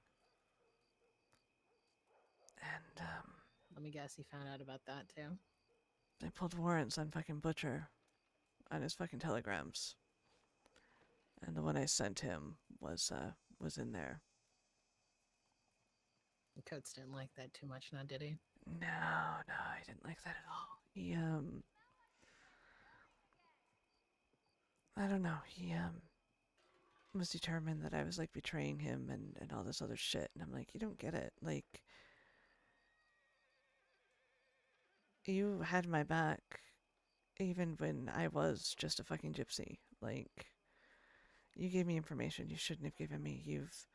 And Let me guess, he found out about that too. they pulled warrants on fucking Butcher on his fucking telegrams. And the one I sent him was in there. Coates didn't like that too much now, did he? No, I didn't like that at all. He I don't know, he was determined that I was like betraying him and all this other shit. And I'm like, you don't get it. Like, you had my back even when I was just a fucking gypsy. Like, you gave me information you shouldn't have given me. You've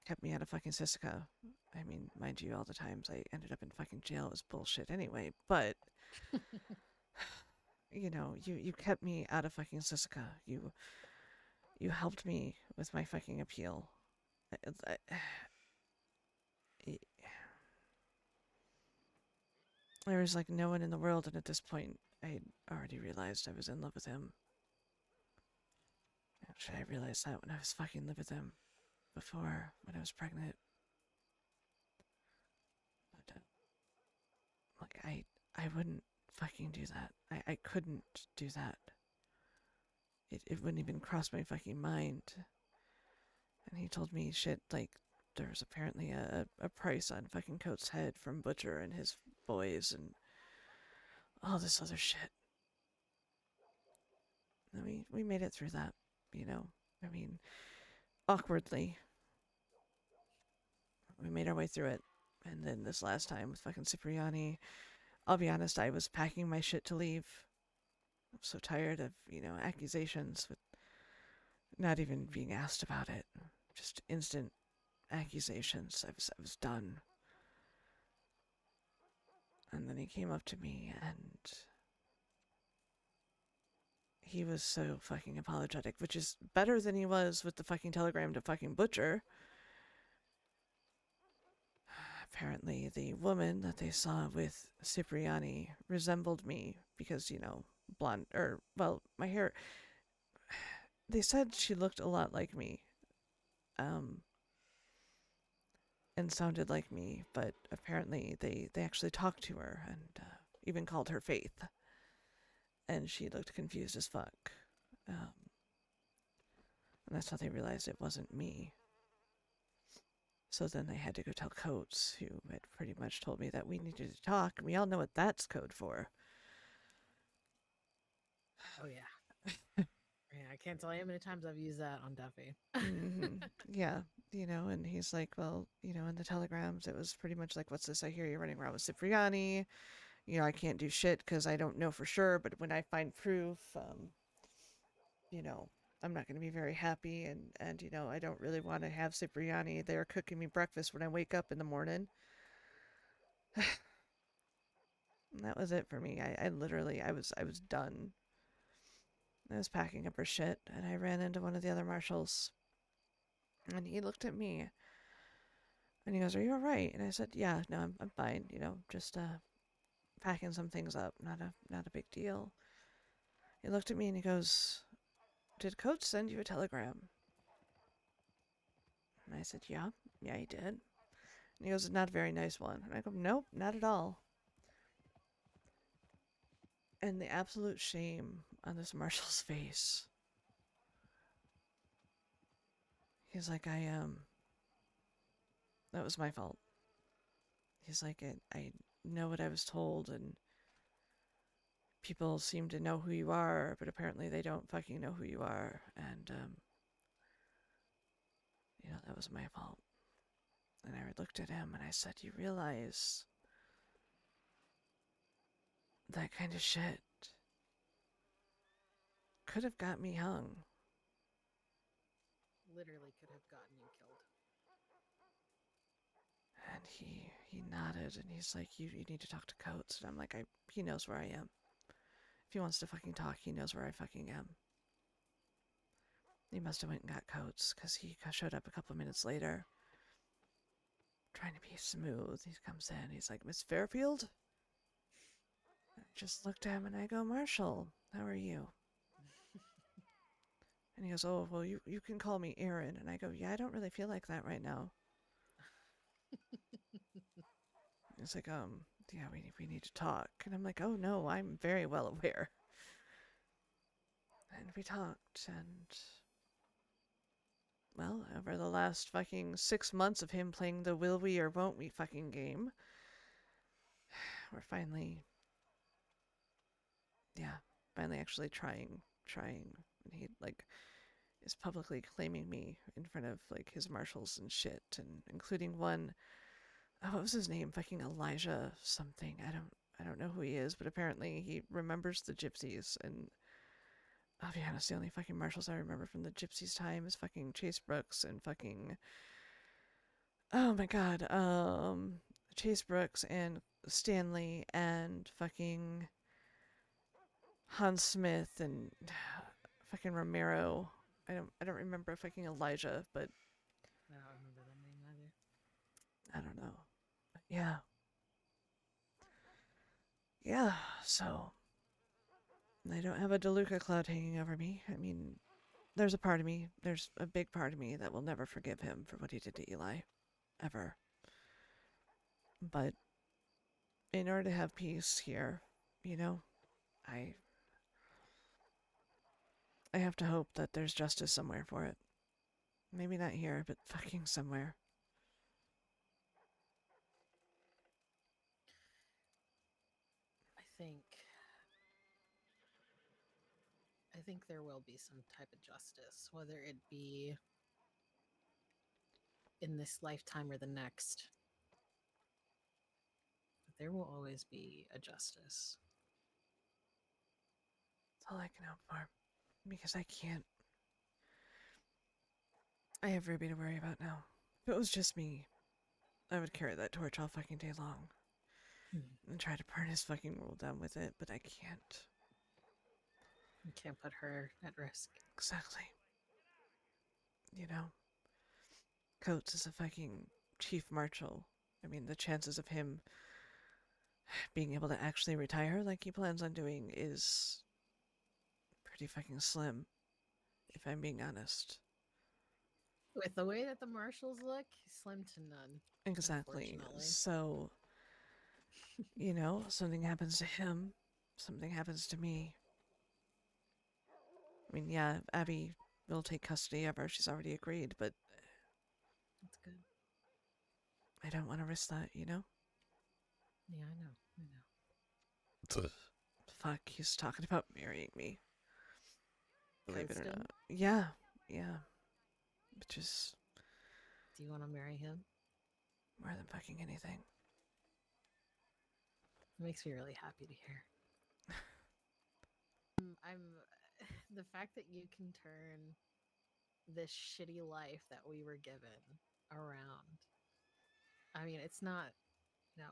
kept me out of fucking Sissica. I mean, mind you, all the times I ended up in fucking jail is bullshit anyway, but you know, you kept me out of fucking Sissica. You helped me with my fucking appeal. I, I, there was like no one in the world, and at this point, I already realized I was in love with him. Should I realize that when I was fucking living with him before, when I was pregnant? But like I wouldn't fucking do that. I couldn't do that. It wouldn't even cross my fucking mind. And he told me shit like there's apparently a price on fucking Coates' head from Butcher and his boys and all this other shit. And we made it through that, you know. I mean, awkwardly. We made our way through it. And then this last time with fucking Cipriani, I'll be honest, I was packing my shit to leave. I'm so tired of, you know, accusations with not even being asked about it. Just instant accusations. I was done. And then he came up to me and he was so fucking apologetic, which is better than he was with the fucking telegram to fucking Butcher. Apparently, the woman that they saw with Cipriani resembled me because, you know, blonde, or, well, my hair. They said she looked a lot like me. And sounded like me, but apparently they actually talked to her and even called her Faith. And she looked confused as fuck. And that's how they realized it wasn't me. So then they had to go tell Coates, who had pretty much told me that we needed to talk. We all know what that's code for. Oh, yeah. Yeah, I can't tell you how many times I've used that on Duffy. Yeah, you know, and he's like, well, you know, in the telegrams, it was pretty much like, what's this? I hear you're running around with Cipriani. You know, I can't do shit because I don't know for sure, but when I find proof, you know, I'm not going to be very happy. And, you know, I don't really want to have Cipriani there cooking me breakfast when I wake up in the morning. And that was it for me. I literally, I was done. I was packing up her shit, and I ran into one of the other marshals. And he looked at me, and he goes, "Are you all right?" And I said, "Yeah, no, I'm fine. You know, just packing some things up. Not a big deal." He looked at me and he goes, "Did Coach send you a telegram?" And I said, yeah, he did." And he goes, "Not a very nice one." And I go, "Nope, not at all." And the absolute shame on this marshal's face. He's like, that was my fault. He's like, I know what I was told, and people seem to know who you are, but apparently they don't fucking know who you are. And, you know, that was my fault. And I looked at him and I said, "You realize that kind of shit could have got me hung. Literally could have gotten you killed. And he nodded and he's like, you need to talk to Coates. And I'm like, he knows where I am. If he wants to fucking talk, he knows where I fucking am. He must have went and got Coates because he showed up a couple minutes later. Trying to be smooth. He comes in. He's like, Miss Fairfield? I just looked at him and I go, Marshall, how are you? And he goes, oh, well, you can call me Aaron. And I go, yeah, I don't really feel like that right now. He's like, yeah, we need to talk. And I'm like, oh, no, I'm very well aware. And we talked, and well, over the last fucking 6 months of him playing the will we or won't we fucking game, we're finally, yeah, finally actually trying. And he, like, is publicly claiming me in front of, like, his marshals and shit, and including one, oh, what was his name? Fucking Elijah something. I don't know who he is, but apparently he remembers the gypsies, and I'll be honest, the only fucking marshals I remember from the gypsies time is fucking Chase Brooks and fucking, oh my god, Chase Brooks and Stanley and fucking Hans Smith and fucking Romero. I don't remember fucking Elijah, but I don't remember that name either. I don't know. But yeah. Yeah, so I don't have a DeLuca cloud hanging over me. I mean, there's a big part of me that will never forgive him for what he did to Eli. Ever. But in order to have peace here, you know, I I have to hope that there's justice somewhere for it. Maybe not here, but fucking somewhere. I think I think there will be some type of justice, whether it be in this lifetime or the next. But there will always be a justice. That's all I can hope for. Because I can't. I have Ruby to worry about now. If it was just me, I would carry that torch all fucking day long. And try to burn his fucking world down with it, but I can't. You can't put her at risk. Exactly. You know? Coates is a fucking chief marshal. I mean, the chances of him being able to actually retire like he plans on doing is pretty fucking slim, if I'm being honest. With the way that the marshals look, slim to none. Exactly. Unfortunately. So, you know, something happens to him, something happens to me. I mean, yeah, Abby will take custody of her. She's already agreed, but That's good. I don't want to risk that, you know? Yeah, I know. I know. Fuck, he's talking about marrying me. Believe it or Coatston? not. Yeah, yeah. Which is Do you want to marry him? more than fucking anything. It makes me really happy to hear. I'm the fact that you can turn this shitty life that we were given around. I mean, it's not, you know,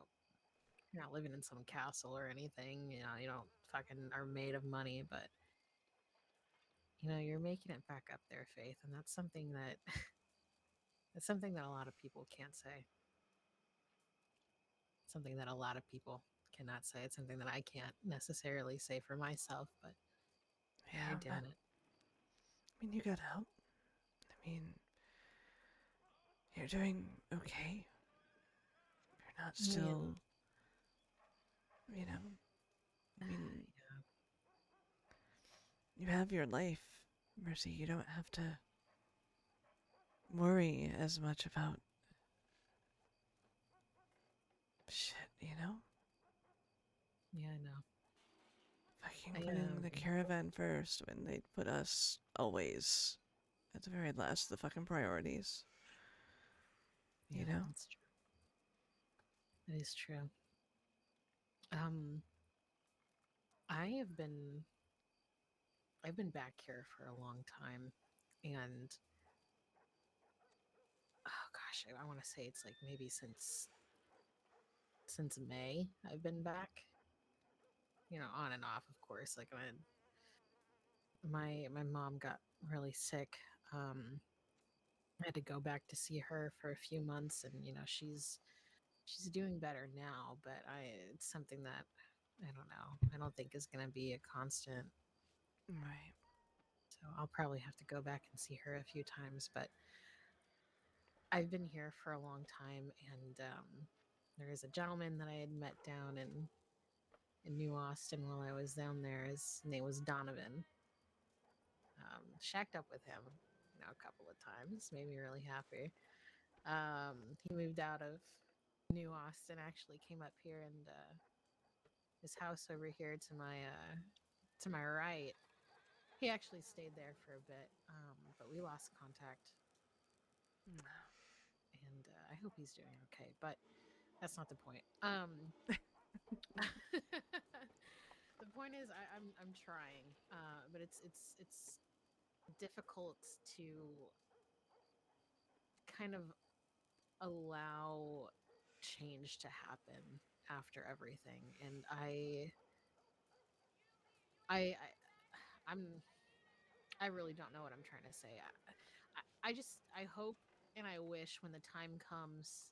you're not living in some castle or anything. You know, you don't fucking are made of money, but you know, you're making it back up there, Faith, and that's something that that's something that a lot of people can't say. Something that a lot of people cannot say. It's something that I can't necessarily say for myself, but Yeah, you're but doing it. I mean, you got help. I mean, you're doing okay. You're not Yeah. still, you know. I mean, Yeah. you have your life, Mercy. You don't have to worry as much about shit, you know? Yeah, I know. Fucking I putting the caravan first when they put us always at the very last of the fucking priorities. yeah, You know? that's true. That is true. Um, I have been I've been back here for a long time, and oh gosh, I want to say it's like maybe since May I've been back. You know, on and off, of course. Like my mom got really sick. I had to go back to see her for a few months, and you know she's doing better now. But it's something that I don't know. I don't think is going to be a constant. Right. So I'll probably have to go back and see her a few times. But I've been here for a long time, and there is a gentleman that I had met down in New Austin while I was down there. His name was Donovan. Shacked up with him, you know, a couple of times. Made me really happy. He moved out of New Austin. Actually, came up here, and his house over here to my right. He actually stayed there for a bit, but we lost contact, and I hope he's doing okay. But that's not the point. The point is, I'm trying, but it's difficult to kind of allow change to happen after everything, and I I'm I really don't know what I'm trying to say. I just I hope and I wish when the time comes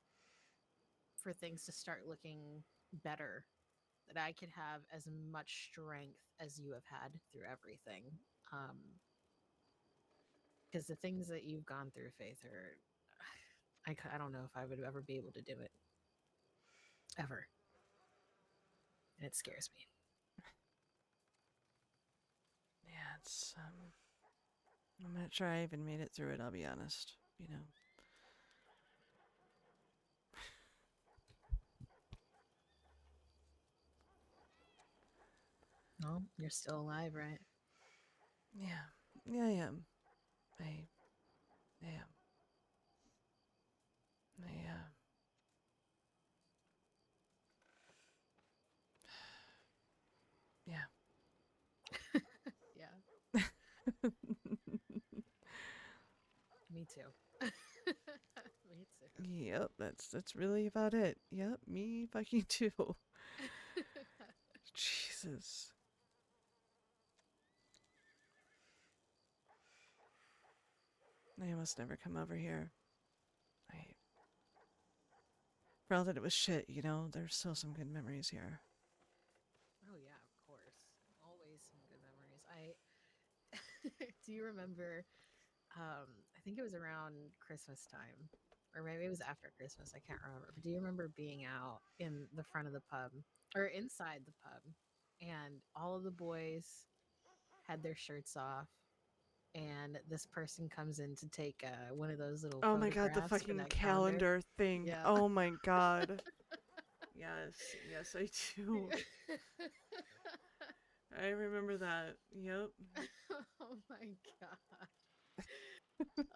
for things to start looking better that I could have as much strength as you have had through everything. Because the things that you've gone through, Faith, are I don't know if I would ever be able to do it ever, and it scares me. Yeah, it's I'm not sure I even made it through it, I'll be honest. You know. No, you're still alive, right? Yeah. Yeah, I am. I am. I yeah. Yeah, me too. Me too. Yep, that's really about it. Yep, me fucking too. Jesus. I must never come over here. I For all that it was shit, you know, there's still some good memories here. Oh yeah, of course. Always some good memories. I do you remember I think it was around Christmas time or maybe it was after Christmas, I can't remember. But do you remember being out in the front of the pub or inside the pub and all of the boys had their shirts off and this person comes in to take one of those little Oh my god, the photographs for fucking that calendar? calendar thing. Yeah. Oh my god. Yes, yes, I do. I remember that. Yep. Oh my god.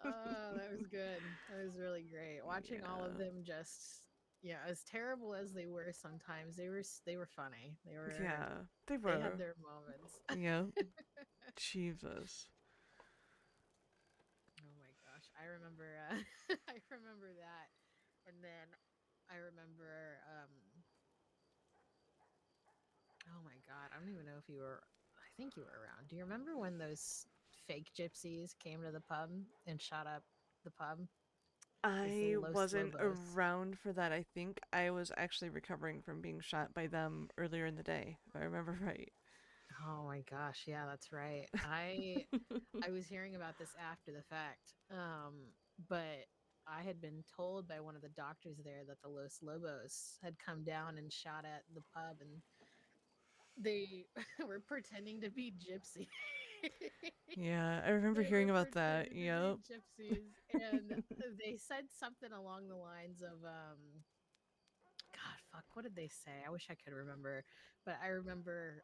Oh, that was good. That was really great. Watching all of Yeah. them just yeah, as terrible as they were sometimes, they were funny. Yeah, they They had were. their moments. Yep. Jesus. Oh my gosh. I remember I remember that. And then I remember oh my god, I don't even know if you were I think you were around. Do you remember when those fake gypsies came to the pub and shot up the pub? Those I Los wasn't Lobos. around for that. I think I was actually recovering from being shot by them earlier in the day, if I remember right. Oh my gosh, yeah, that's right. I was hearing about this after the fact. But I had been told by one of the doctors there that the Los Lobos had come down and shot at the pub and they were pretending to be gypsies. Yeah, I remember They hearing were about that. pretending to be Yep. gypsies and they said something along the lines of God, fuck, what did they say? I wish I could remember. But I remember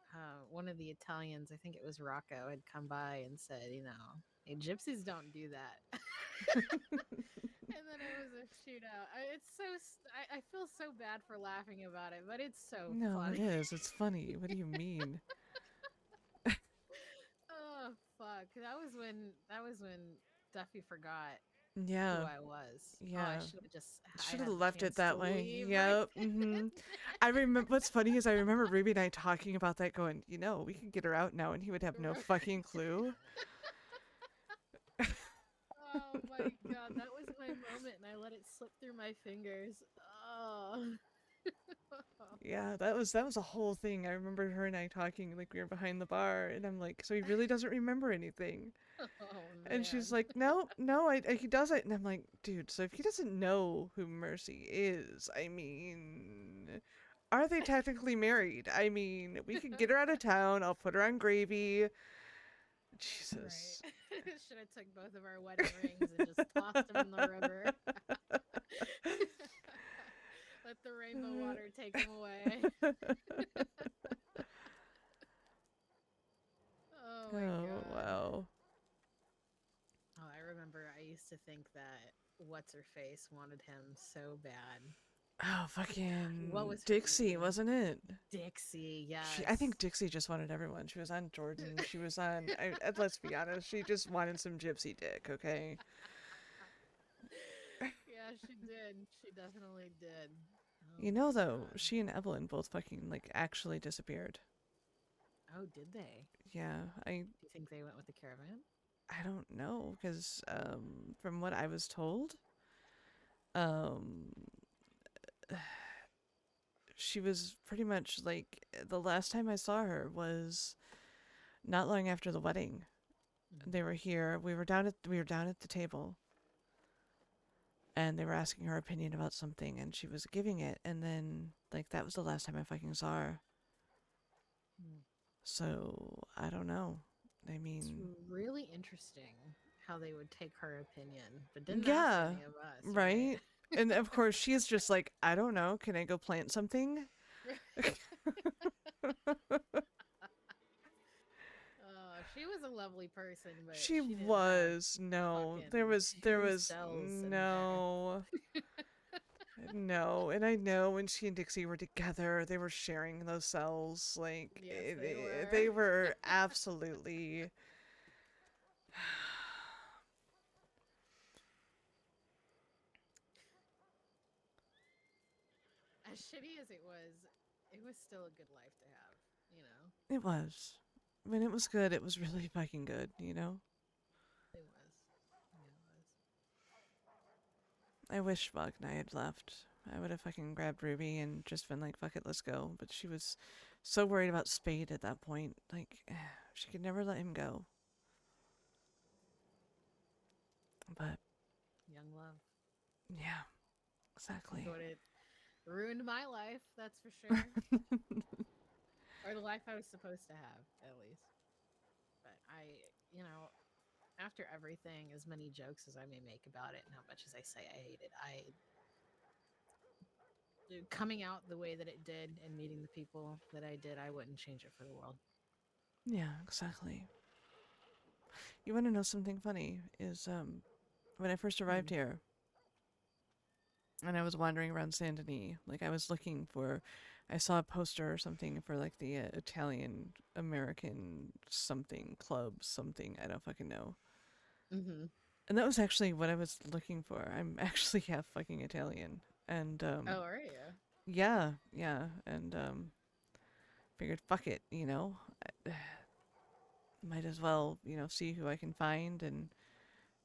one of the Italians, I think it was Rocco, had come by and said, you know, hey, gypsies don't do that. And then it was a shootout. I feel so bad for laughing about it, but it's so No, it funny. is. It's funny. What do you mean? Oh, fuck. That was when Duffy forgot who Yeah. I was. Oh, I Yeah. should have just I Should have had the left it chance to that way. leave right Yep. then. I remember what's funny is I remember Ruby and I talking about that going, we could get her out now and he would have no fucking clue. Oh my god, that was my moment and I let it slip through my fingers. Oh. Yeah, that was a whole thing. I remember her and I talking like we were behind the bar and I'm like, so he really doesn't remember anything. Oh And she's man. like, no, no, he doesn't. And I'm like, dude, so if he doesn't know who Mercy is, I mean, are they technically married? I mean, we could get her out of town. I'll put her on gravy. Right. Jesus. Should have took both of our wedding rings and just tossed them in the river. Let the rainbow water take them away. Oh my Oh, god. wow. Oh, I remember I used to think that what's her face wanted him so bad. Oh, What fucking was her Dixie, name? wasn't it? Dixie, I yes. think Dixie just wanted everyone. She was on Jordan. She was on. Let's be honest. She just wanted some gypsy dick. Okay. Yeah, she did. She definitely did. Oh You my know, though, god. she and Evelyn both fucking like actually disappeared. Oh, did they? Yeah, I Do you think they went with the caravan? I don't know because from what I was told, um, she was pretty much like the last time I saw her was not long after the wedding. Mm-hmm. They were here. We were down at the table, and they were asking her opinion about something, and she was giving it, and then like that was the last time I fucking saw her. Mm. So I don't know. I It's mean, really interesting how they would take her opinion, but didn't ask yeah, any of us, right? right. And of course, she's just like, I don't know. Can I go plant something? She was a lovely person, but She she didn't have was no. There fucking was there two was cells in there. no. No, and I know when she and Dixie were together, they were sharing those cells. Like Yes, they were. they were absolutely. As shitty as it was still a good life to have, you know? It was. When it was good, it was really fucking good. It was. Yeah, it was. I wish Bug and I had left. I would have fucking grabbed Ruby and just been like, fuck it, let's go. But she was so worried about Spade at that point. Like, she could never let him go. But, Young love. yeah, exactly. But it ruined my life, that's for sure. Or the life I was supposed to have, at least. But you know, after everything, as many jokes as I may make about it and how much as I say I hate it, coming out the way that it did and meeting the people that I did, I wouldn't change it for the world. Yeah, exactly. You want to know something funny? Is, when I first arrived Hmm. here, and I was wandering around Saint Denis, like, I was looking for. I saw a poster or something for, like, the Italian American something club, something. I don't fucking know. Mm-hmm. And that was actually what I was looking for. I'm actually half fucking Italian. And Oh, are you? yeah, yeah. And figured fuck it, might as well, see who I can find and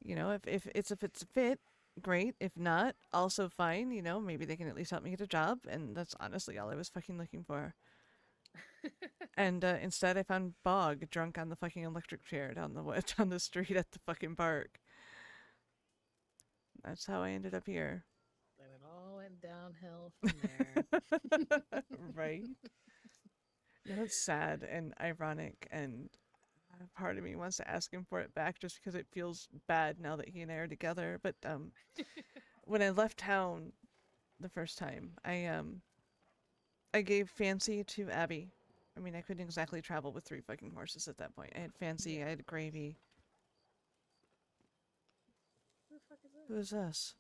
if it's a fit, great. If not, also fine, maybe they can at least help me get a job and that's honestly all I was fucking looking for. And instead I found Bog drunk on the fucking electric chair down the down the street at the fucking park. That's how I ended up here. And it all went downhill from there. Right? No, it's sad and ironic, and part of me wants to ask him for it back just because it feels bad now that he and I are together. But when I left town the first time, I gave Fancy to Abby. I mean, I couldn't exactly travel with three fucking horses at that point. I had Fancy, I Yeah. had Gravy. Who the fuck is Who this? is this?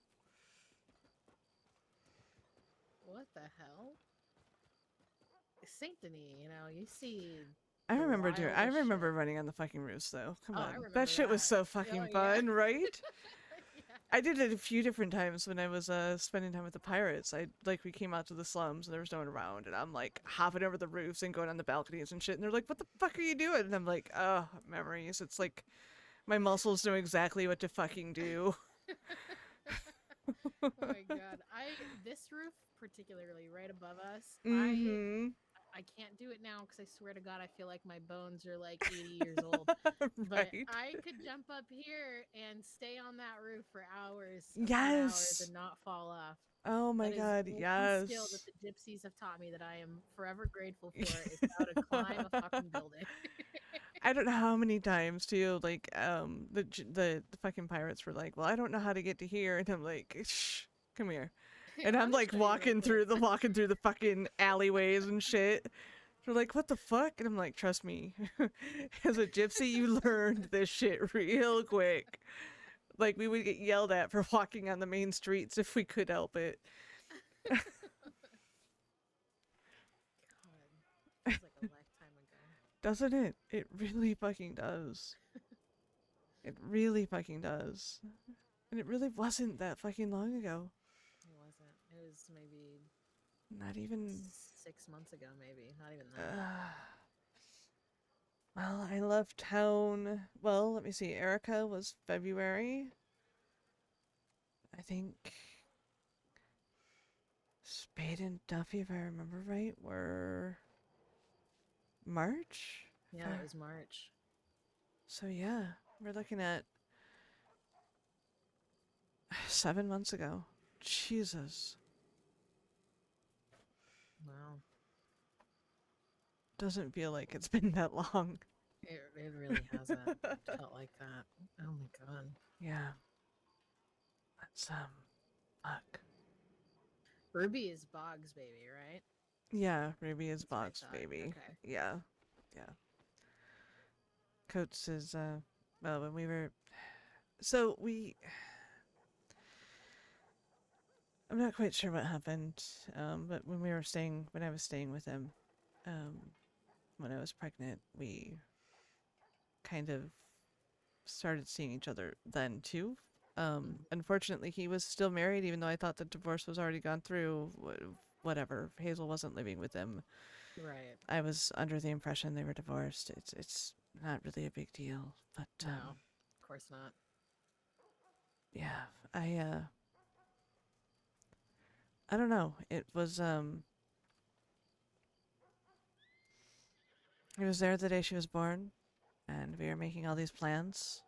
What the hell? Saint Denis, you see the I wildest remember shit. running on the fucking roofs though. Come Oh, I on. That remember shit was that. so Oh fucking yeah. fun, right? Yeah. I did it a few different times when I was spending time with the pirates. I like we came out to the slums and there was no one around and I'm like hopping over the roofs and going on the balconies and shit and they're like, "What the fuck are you doing?" And I'm like, "Oh, memories." It's like my muscles know exactly what to fucking do. Oh my god. I this roof particularly right above us, Mhm. I can't do it now because I swear to God, I feel like my bones are like 80 years old. But Right. I could jump up here and stay on that roof for hours upon hours Yes. and not fall off. Oh my That is god, one skill that yes. the gypsies have taught me that I am forever grateful for is how to climb a fucking building. I don't know how many times too. Like, the fucking pirates were like, "Well, I don't know how to get to here," and I'm like, "Shh, come here," and I'll I'm just like show you real quick. walking through the fucking alleyways and shit. They're like, "What the fuck?" And I'm like, "Trust me, as a gypsy, you learned this shit real quick." Like, we would get yelled at for walking on the main streets if we could help it. God, feels like a lifetime ago. Doesn't it? It really fucking does. It really fucking does. And it really wasn't that fucking long ago. It wasn't. It was maybe Not even. 6 months ago, maybe. Not even that. Uh, well, I left town. Well, let me see. Erica was February. I think Spade and Duffy, if I remember right, were March. Yeah, that was March. So yeah, we're looking at 7 months ago. Jesus, Wow. doesn't feel like it's been that long. It really hasn't felt like that. Oh my god. Yeah, that's fuck. Ruby is Bog's baby, right? Yeah, Ruby is That's what I Bog's thought. baby. Okay. Yeah, yeah. Coates is well when we were so we I'm not quite sure what happened, but when I was staying with him, um, when I was pregnant, we kind of started seeing each other then too. Mhm. Unfortunately, he was still married, even though I thought the divorce was already gone through. Whatever, Hazel wasn't living with him. Right. I was under the impression they were divorced. It's not really a big deal, but No, of course not. yeah, I don't know. He was there the day she was born, and we were making all these plans.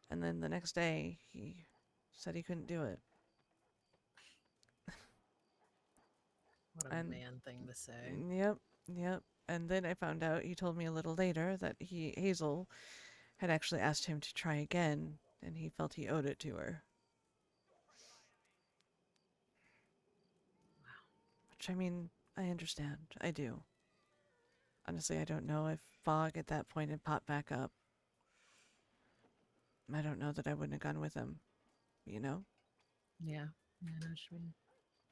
And then the next day, he said he couldn't do it. What a And man thing to say. yep, yep. And then I found out, he told me a little later that Hazel had actually asked him to try again, and he felt he owed it to her. Wow. Which, I mean, I understand. I do. Honestly, I don't know if Bog at that point had popped back up. I don't know that I wouldn't have gone with him, you know? Yeah. Yeah, I know what you mean.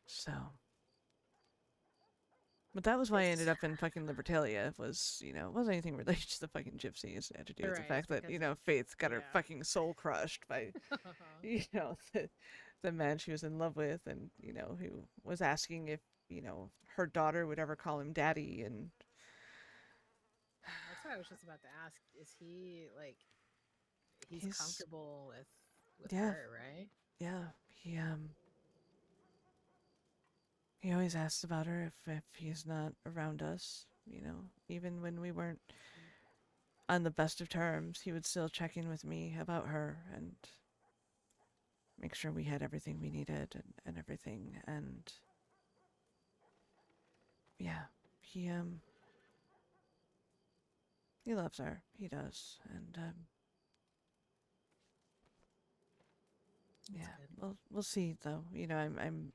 So. But that was why I ended It's up in fucking Libertalia. It wasn't anything related to the fucking gypsies. It had to do with the right. It's fact that, because of Faith got her yeah. fucking soul crushed by, the man she was in love with and, who was asking if, her daughter would ever call him daddy. And That's what I was just about to ask. Is he like he's he's, comfortable with yeah, her, right? yeah. He always asks about her if he's not around us, even when we weren't on the best of terms, he would still check in with me about her and make sure we had everything we needed and everything. And yeah, he loves her. He does. And That's yeah, good. we'll see though. I'm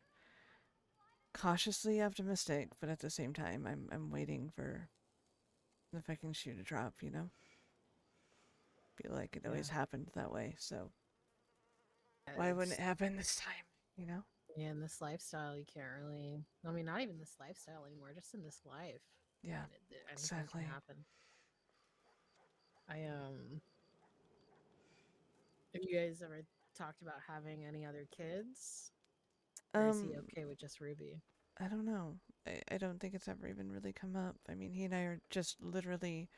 cautiously optimistic, but at the same time, I'm waiting for the fucking shoe to drop. Feel like it Yeah. always happened that way. So why wouldn't It's it happen this time? You know? yeah, in this lifestyle you can't really I mean not even this lifestyle anymore, just in this life. Yeah, Anything can exactly. happen. I Have you guys ever talked about having any other kids, or is he Um, okay with just Ruby? I don't know. I don't think it's ever even really come up. I mean, he and I are just literally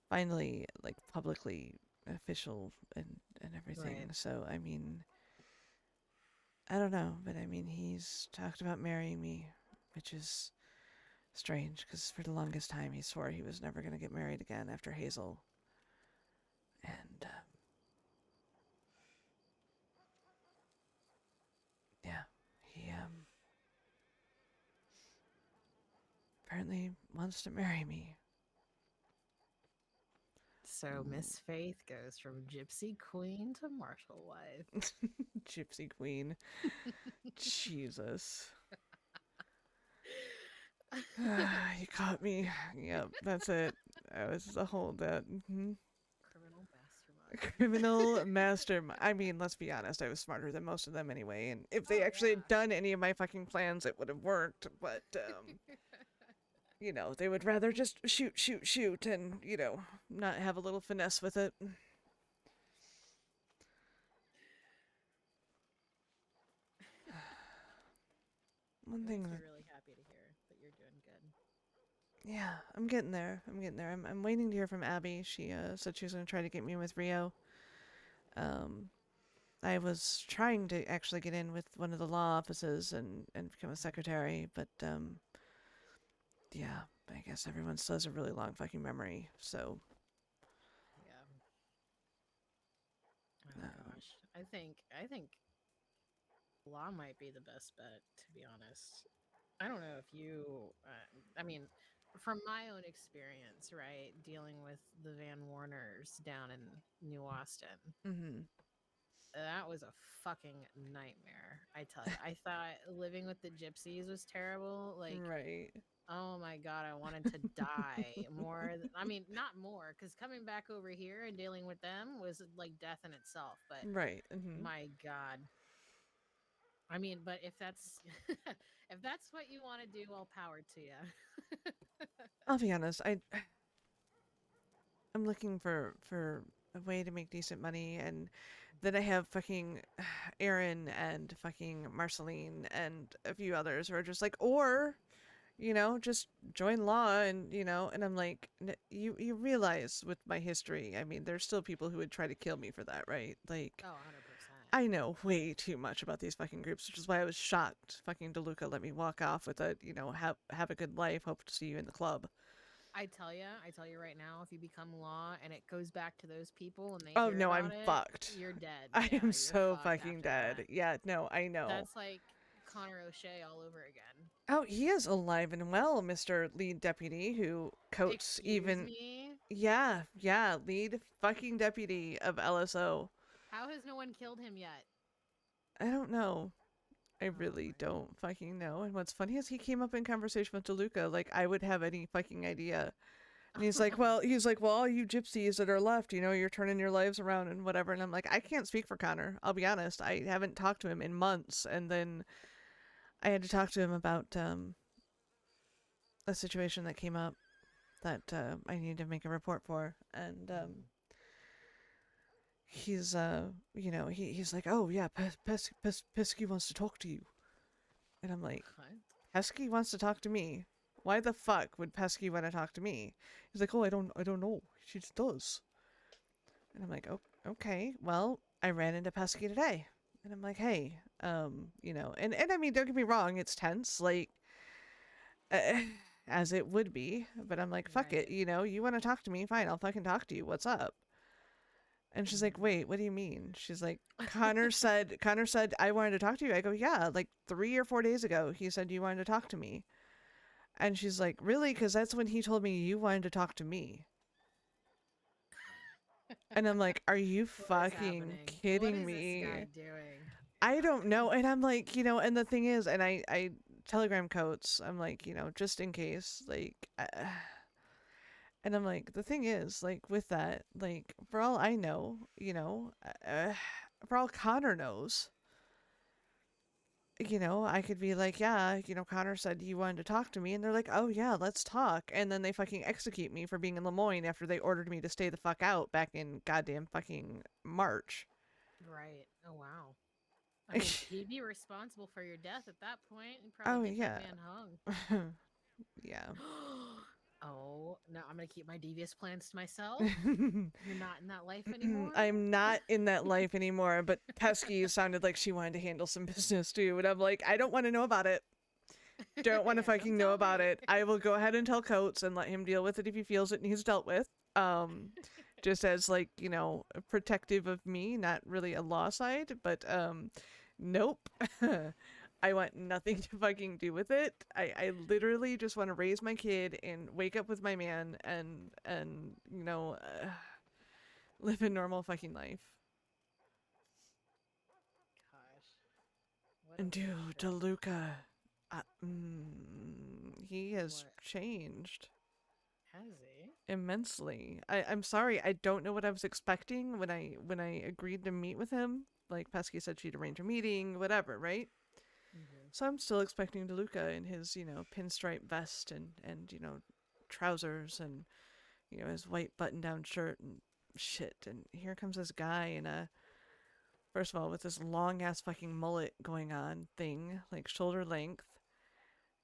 finally like publicly official and Right. everything. So I mean, I don't know, but I mean, he's talked about marrying me, which is strange because for the longest time he swore he was never going to get married again after Hazel. And yeah, he apparently wants to marry me. So Miss Faith goes from gypsy queen to martial wife. Gypsy Queen. Jesus. You caught me. Yep, that's it. I was a hold that. Criminal mastermind. Criminal master. I mean, let's be honest. I was smarter than most of them anyway. And if they Oh actually yeah. had done any of my fucking plans, it would have worked. But they would rather just shoot, shoot, shoot, and not have a little finesse with it. One It thing makes me that, really happy to hear that you're doing good. yeah, I'm getting there. I'm getting there. I'm waiting to hear from Abby. She said she was going to try to get me with Rio. Um, I was trying to actually get in with one of the law offices and become a secretary, but yeah, I guess everyone still has a really long fucking memory. So Yeah. Oh um, gosh. I think law might be the best bet, to be honest. I don't know if you, I mean, from my own experience, right, dealing with the Van Warners down in New Austin, mm-hmm. that was a fucking nightmare. I tell you, I thought living with the gypsies was terrible. Like, Right, oh my god, I wanted to die more. I mean, not more, because coming back over here and dealing with them was like death in itself. But right. Mm-hmm. my god, I mean, but if that's if that's what you want to do, all power to you. I'll be honest. I'm looking for a way to make decent money, and then I have fucking Aaron and fucking Marceline and a few others who are just like, or just join law and and I'm like, you realize with my history, I mean, there's still people who would try to kill me for that, right? Like, Oh, 100%. I know way too much about these fucking groups, which is why I was shocked. Fucking DeLuca let me walk off with a, have a good life. Hope to see you in the club. I tell you right now, if you become law and it goes back to those people and they Oh hear no, about I'm it, fucked. you're dead. I Yeah, am you're so fucked fucking after that. dead. Yeah, no, I know. That's like Connor O'Shea all over again. Oh, he is alive and well, Mr. Lead Deputy, who coats Excuse even. me? Yeah, yeah, lead fucking deputy of LSO. How has no one killed him yet? I don't know. I Oh really my god. don't fucking know. And what's funny is he came up in conversation with DeLuca like I would have any fucking idea. And he's like, well, all you gypsies that are left, you're turning your lives around and whatever. And I'm like, I can't speak for Connor. I'll be honest. I haven't talked to him in months. And then I had to talk to him about a situation that came up that I needed to make a report for. And Mhm. he's he's like, oh yeah, Pesky wants to talk to you. And I'm like, What? Pesky wants to talk to me. Why the fuck would Pesky want to talk to me? He's like, oh, I don't know. She just does. And I'm like, oh, okay. Well, I ran into Pesky today, and I'm like, hey, and I mean, don't get me wrong, it's tense, like, uh, as it would be. But I'm like, fuck it, Right. you want to talk to me? Fine, I'll fucking talk to you. What's up? And she's like, Mhm. wait, what do you mean? She's like, Connor said I wanted to talk to you. I go, yeah, like 3 or 4 days ago, he said you wanted to talk to me. And she's like, really? Because that's when he told me you wanted to talk to me. And I'm like, are you What is fucking happening? What kidding is this me? guy doing? I don't know. And I'm like, and the thing is, and I Telegram codes, I'm like, just in case, like, and I'm like, the thing is, like, with that, like, for all I know, for all Connor knows, I could be like, yeah, Connor said he wanted to talk to me, and they're like, oh yeah, let's talk, and then they fucking execute me for being in Lemoyne after they ordered me to stay the fuck out back in goddamn fucking March. Right. Oh wow. I mean, he'd be responsible for your death at that point and probably Oh get that yeah. man hung. Yeah. Oh, no, I'm gonna keep my devious plans to myself. You're not in that life anymore. I'm not in that life anymore, but Pesky sounded like she wanted to handle some business too, and I'm like, I don't want to know about it. Don't want to Yeah, don't fucking know tell about me. it. I will go ahead and tell Coates and let him deal with it if he feels it needs dealt with. Just as like, protective of me, not really a law side, but nope. I want nothing to fucking do with it. I literally just want to raise my kid and wake up with my man and live a normal fucking life. Gosh, what a And weird dude, trip. DeLuca, he has What changed has he? immensely. I'm sorry, I don't know what I was expecting when I agreed to meet with him. Like Pesky said she'd arrange a meeting, whatever, right? Mm-hmm. So I'm still expecting DeLuca in his, pinstripe vest and trousers and, his white button down shirt and shit. And here comes this guy in a first of all with this long ass fucking mullet going on thing, like shoulder length,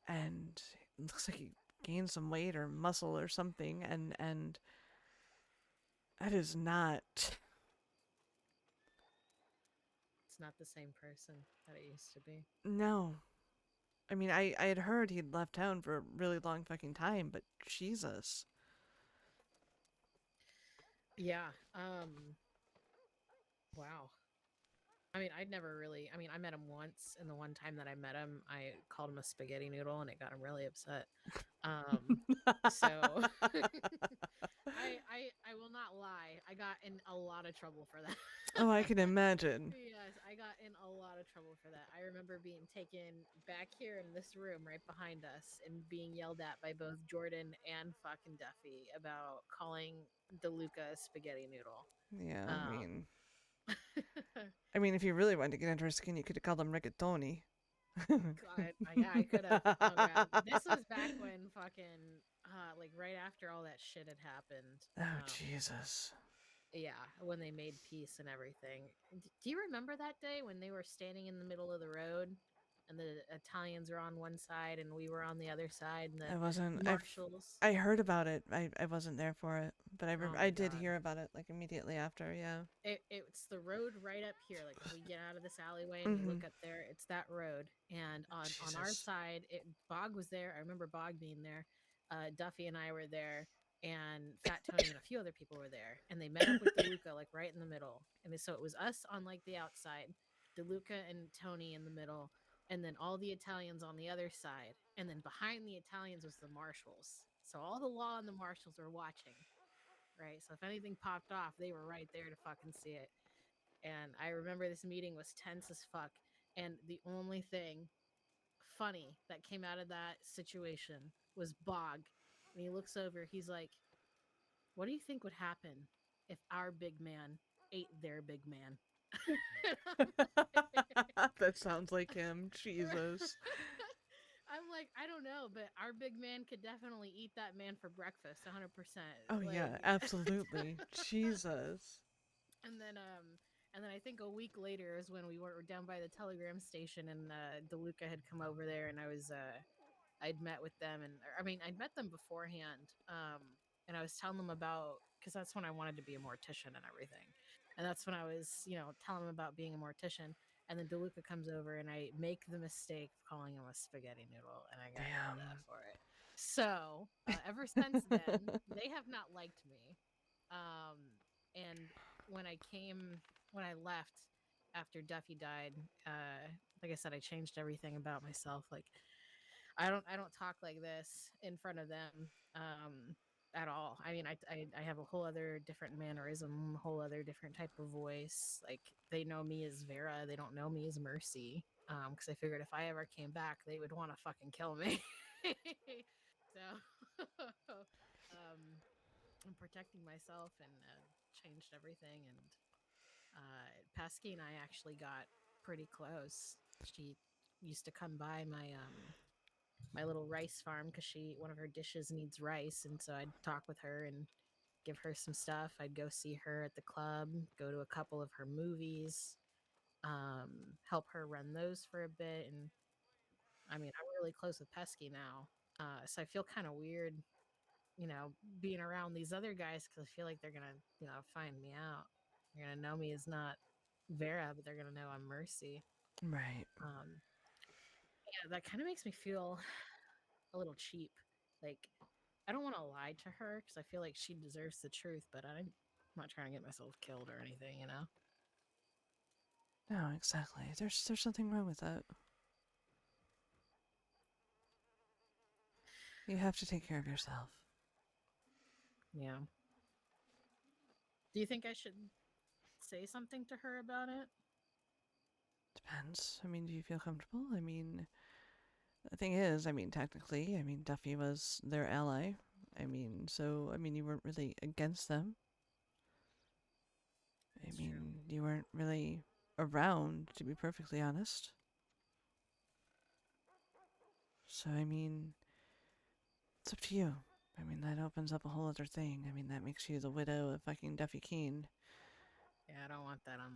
and it looks like he gained some weight or muscle or something, and that is not. It's not the same person that it used to be. No. I mean, I had heard he'd left town for a really long fucking time, but Jesus. Yeah. Wow. I mean, I'd never really. I mean, I met him once, and the one time that I met him, I called him a spaghetti noodle, and it got him really upset. Um, so I will not lie. I got in a lot of trouble for that. Oh, I can imagine. Yes, I got in a lot of trouble for that. I remember being taken back here in this room right behind us and being yelled at by both Jordan and fucking Duffy about calling DeLuca a spaghetti noodle. Yeah, Um, I mean, if you really wanted to get into her skin, you could have called him rigatoni. God, yeah, I could have. Oh god, this was back when fucking like right after all that shit had happened. Oh, Jesus. Yeah, when they made peace and everything. Do you remember that day when they were standing in the middle of the road and the Italians were on one side and we were on the other side and the I wasn't. marshals? I heard about it. I wasn't there for it, but Oh I my did god. hear about it like immediately after. Yeah. It's the road right up here. Like if we get out of this alleyway and you Mm-hmm. look up there, it's that road. And on our Jesus. side, Bog was there. I remember Bog being there. Duffy and I were there, and Fat Tony and a few other people were there. And they met up with DeLuca like right in the middle. And so it was us on like the outside, DeLuca and Tony in the middle, and then all the Italians on the other side. And then behind the Italians was the marshals. So all the law and the marshals were watching, right? So if anything popped off, they were right there to fucking see it. And I remember this meeting was tense as fuck. And the only thing funny that came out of that situation was Bog. And he looks over, he's like, what do you think would happen if our big man ate their big man? That sounds like him. Jesus. I'm like, I don't know, but our big man could definitely eat that man for breakfast, 100%. Oh Like, yeah, absolutely. Jesus. and then I think a week later is when we were down by the telegram station, and DeLuca had come over there, and I'd met with them, and I mean I'd met them beforehand, and I was telling them about, because that's when I wanted to be a mortician and everything, and that's when I was telling them about being a mortician, and then DeLuca comes over, and I make the mistake of calling him a spaghetti noodle, and I got yelled at Damn. for it. So ever since then, they have not liked me. Um, and when I came, when I left after Duffy died, like I said, I changed everything about myself. Like I don't talk like this in front of them at all. I mean, I have a whole other different mannerism, a whole other different type of voice. Like they know me as Vera, they don't know me as Mercy. Because I figured if I ever came back, they would want to fucking kill me. So, I'm protecting myself and changed everything. And Pesky and I actually got pretty close. She used to come by my little rice farm because one of her dishes needs rice, and so I'd talk with her and give her some stuff. I'd go see her at the club, go to a couple of her movies, help her run those for a bit. And I mean, I'm really close with Pesky now, so I feel kind of weird, being around these other guys because I feel like they're gonna, find me out. They're gonna know me as not Vera, but they're gonna know I'm Mercy. Right. Yeah, that kind of makes me feel a little cheap. Like, I don't want to lie to her because I feel like she deserves the truth, but I'm not trying to get myself killed or anything, you know? No, exactly. There's something wrong with that. You have to take care of yourself. Yeah. Do you think I should say something to her about it? Depends. I mean, do you feel comfortable? I mean, the thing is, I mean, technically, I mean, Duffy was their ally. I mean, so, I mean, you weren't really against them. I That's true. mean, you weren't really around, to be perfectly honest. So, I mean, it's up to you. I mean, that opens up a whole other thing. I mean, that makes you the widow of fucking Duffy Keene. Yeah, I don't want that on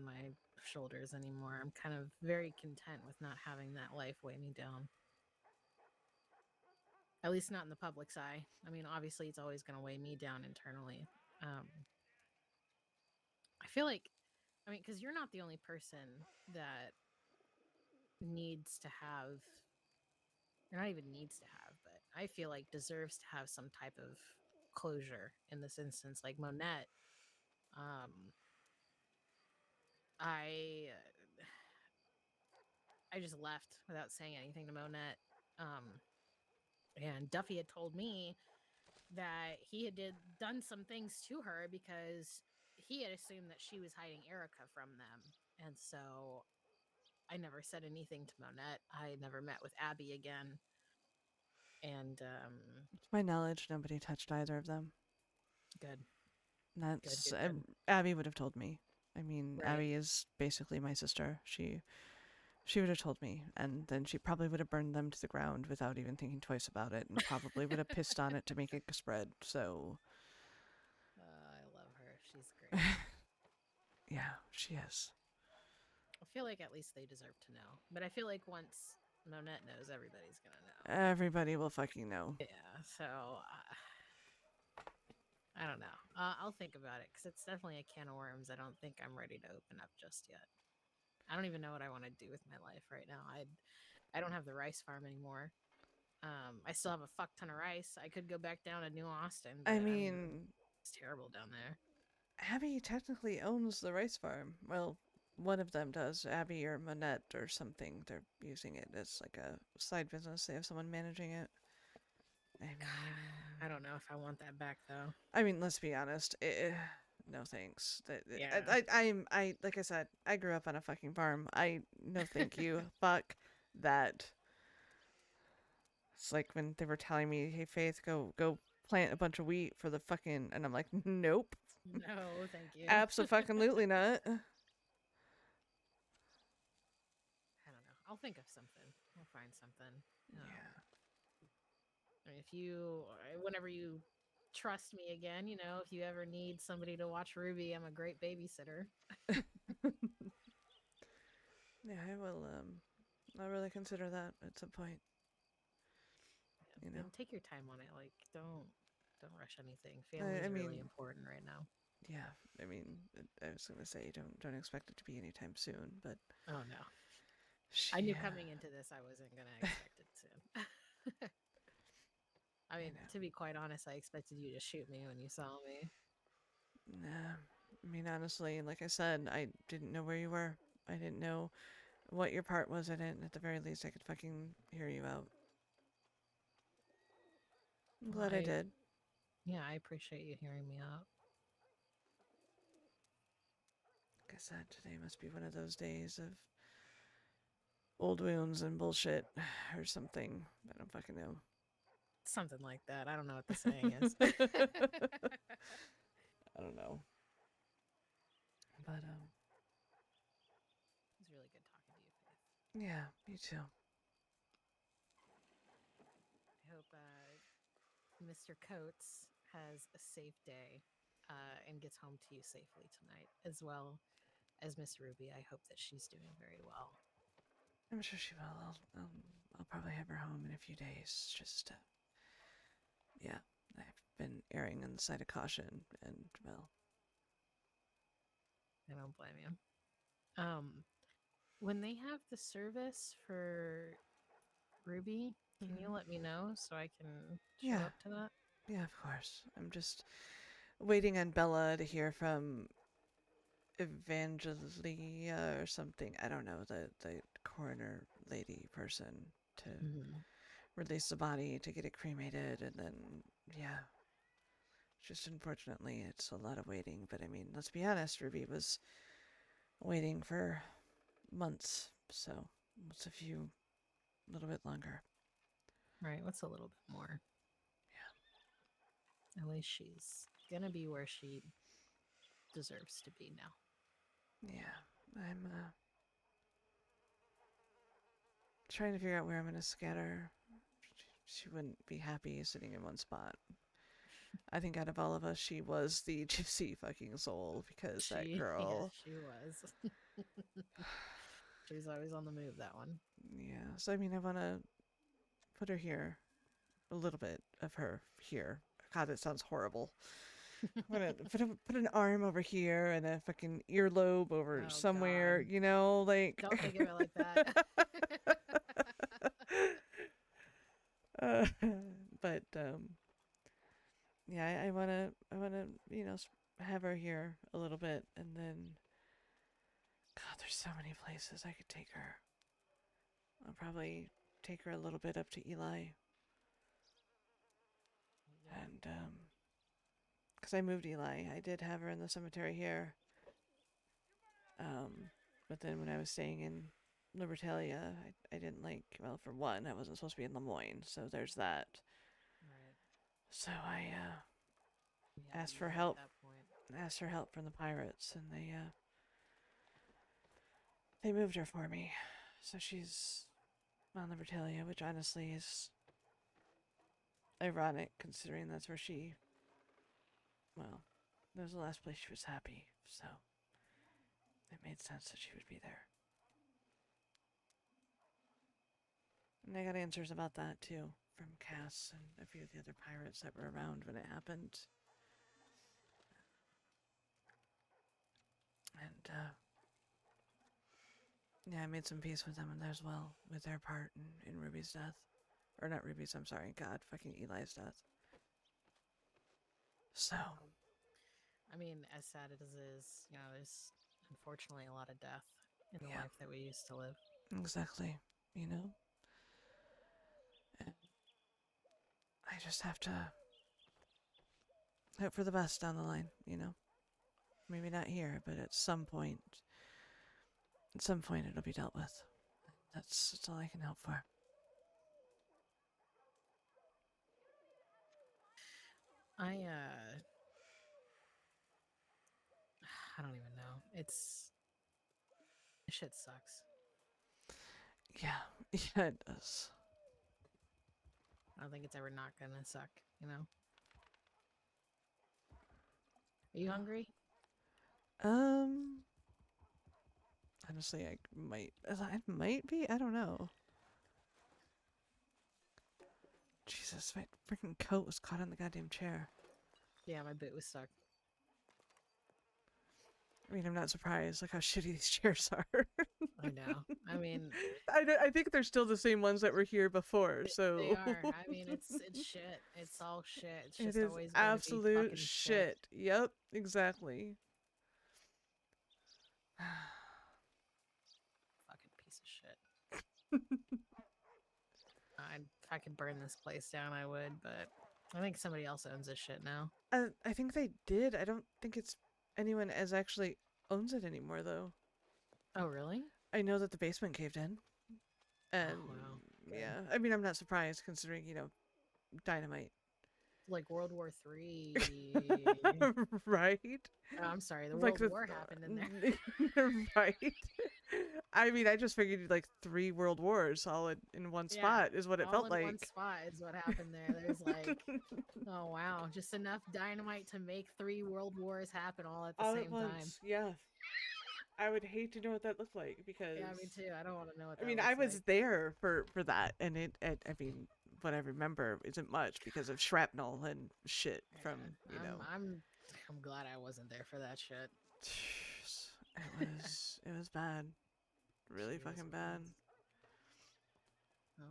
my shoulders anymore. I'm kind of very content with not having that life weigh me down. At least not in the public's eye. I mean, obviously it's always going to weigh me down internally. Um I feel like, I mean, cuz you're not the only person that needs to have, or not even needs to have, but I feel like deserves to have some type of closure in this instance. Like Monette, um, I I just left without saying anything to Monette, and Duffy had told me that he had done some things to her because he had assumed that she was hiding Erica from them, and so I never said anything to Monette. I never met with Abby again, and To my knowledge, nobody touched either of them. good, good, That's good, good. Abby would have told me. I mean, Right. Abby is basically my sister. She would have told me, and then she probably would have burned them to the ground without even thinking twice about it, and probably would have pissed on it to make it spread. So, I love her. She's great. yeah, she is. I feel like at least they deserve to know. But I feel like once Monette knows, everybody's gonna know. Everybody will fucking know. Yeah. So I don't know. I'll think about it because it's definitely a can of worms. I don't think I'm ready to open up just yet. I don't even know what I want to do with my life right now. I don't have the rice farm anymore. I still have a fuck ton of rice. I could go back down to New Austin, I but I mean, mean, it's terrible down there. Abby technically owns the rice farm. Well, one of them does. Abby or Manette or something. They're using it as like a side business. They have someone managing it. I God, I don't know if I want that back though. mean, let's be honest. No thanks. Yeah. I like I said, I grew up on a fucking farm. No thank you. Fuck that. It's like when they were telling me, "Hey Faith, go plant a bunch of wheat for the fucking," and I'm like, "Nope, No, thank you. absolutely not." I don't know. I'll think of something. I'll find something. Yeah. I mean, if you, whenever you trust me again, if you ever need somebody to watch Ruby, I'm a great babysitter. Yeah, I will. I'll really consider that at some point. You know. And take your time on it. Like, don't rush anything. Family's I really mean, important right now. yeah. I mean, I was gonna say don't expect it to be anytime soon, but Oh no. I knew she. coming into this I wasn't gonna expect it soon. I You mean, know. to be quite honest, I expected you to shoot me when you saw me. Nah. I mean, honestly, like I said, I didn't know where you were. I didn't know what your part was in it, and at the very least, I could fucking hear you out. I'm Well, glad I did. yeah, I appreciate you hearing me out. Like I said, today must be one of those days of old wounds and bullshit or something. I don't fucking know. Something like that. I don't know what the saying is. I don't know. But It was really good talking to you, Faith. Yeah, you too. I hope Mr. Coates has a safe day and gets home to you safely tonight, as well as Miss Ruby. I hope that she's doing very well. I'm sure she will. I'll probably have her home in a few days. Just, yeah, I've been erring on the side of caution, and well, I don't blame you. When they have the service for Ruby, can you mhm. let me know so I can show Yeah, up to that? yeah, of course. I'm just waiting on Bella to hear from Evangelia or something. I don't know, the coroner lady person to Mm-hmm. release the body to get it cremated, and then yeah, just unfortunately it's a lot of waiting. But I mean, let's be honest, Ruby was waiting for months, so it's a little bit longer. Right, what's a little bit more? At least she's gonna be where she deserves to be now. Yeah, I'm trying to figure out where I'm gonna scatter. She wouldn't be happy sitting in one spot. I think out of all of us, she was the gypsy fucking soul because that Yes, girl. she was. She was always on the move, that one. Yeah, so I mean, I want to put her here, a little bit of her here. God, that sounds horrible. I'm gonna put an arm over here and a fucking earlobe over Oh God. somewhere, you know, like. Don't think of it like that. uh, but yeah, I wanna, have her here a little bit, and then, God, there's so many places I could take her. I'll probably take her a little bit up to Eli, Yeah. and because I moved Eli, I did have her in the cemetery here. But then when I was staying in Libertalia, I didn't like. Well, for one, I wasn't supposed to be in Lemoyne, so there's that. Right. So I You had to asked be for there at help. that point. Asked for help from the pirates, and they moved her for me. So she's on Libertalia, which honestly is ironic considering that's where she. Well, that was the last place she was happy, so it made sense that she would be there. And I got answers about that too from Cass and a few of the other pirates that were around when it happened. And yeah, I made some peace with them as well, with their part in Ruby's death. Or not Ruby's, I'm sorry, God, fucking Eli's death. So, I mean, as sad as it is, there's unfortunately a lot of death in the yeah, life that we used to live. exactly. You know? And I just have to hope for the best down the line. Maybe not here, but at some point it'll be dealt with. That's all I can hope for. I I don't even know. Shit sucks. Yeah, yeah, it does. I don't think it's ever not gonna suck. Are you hungry? Um, honestly, I might be. I don't know. Jesus, my freaking coat was caught on the goddamn chair. Yeah, my boot was stuck. I mean, I'm not surprised. Like how shitty these chairs are. I know. I mean, I think they're still the same ones that were here before. they So are. I mean, it's shit. It's all shit. It's it just is always going to be absolute fucking shit. shit. Yep, exactly. Fucking piece of shit. If I could burn this place down, I would, but I think somebody else owns this shit now. I think they did. I don't think it's anyone as actually owns it anymore, though. Oh, really? I know that the basement caved in, and Oh, wow. Good. yeah, I mean, I'm not surprised considering dynamite. Like World War Three. Right? Oh, I'm sorry, the Like World the War happened in there. right? I mean, I just figured like 3 world wars all in one Yeah, spot is what it all felt in one like. spot is what happened there. There's like, oh wow, just enough dynamite to make 3 world wars happen all at the All at same time. once, yeah. I would hate to know what that looked like Yeah, me because too. I don't want to know what I that mean I looks like. was there for that, and I mean what I remember isn't much because of shrapnel and shit from Yeah, I'm glad I wasn't there for that shit. it was bad, really Jeez, fucking bad. Louise.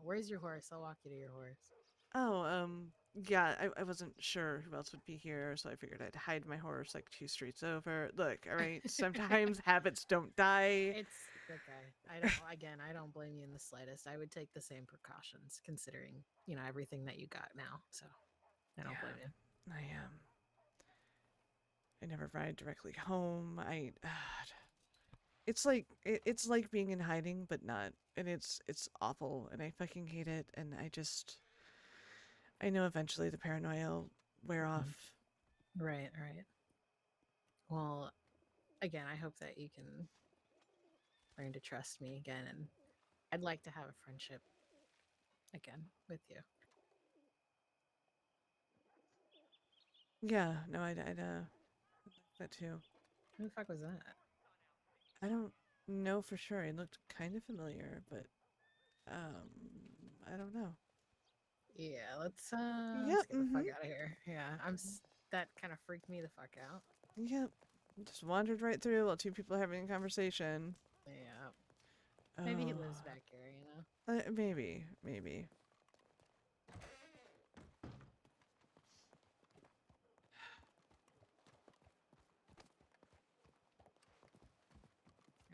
Where's your horse? I'll walk you to your horse. Oh, yeah, I wasn't sure who else would be here, so I figured I'd hide my horse like 2 streets over. Look, all right, sometimes habits don't die. It's okay. I don't. Again, I don't blame you in the slightest. I would take the same precautions, considering everything that you got now. So I don't blame you. Yeah, I am. I never ride directly home. It's like being in hiding, but not, and it's awful, and I fucking hate it, and I know eventually the paranoia will wear off. Right, right. Well, again, I hope that you can learn to trust me again, and I'd like to have a friendship again with you. Yeah, no, I'd like that too. Who the fuck was that? I don't know for sure. It looked kind of familiar, but I don't know. Yeah, let's Yep, get the fuck out of here. Yeah, that kind of freaked me the fuck out. yep. Just wandered right through while two people are having a conversation. Yeah, maybe he Oh, lives back here. maybe.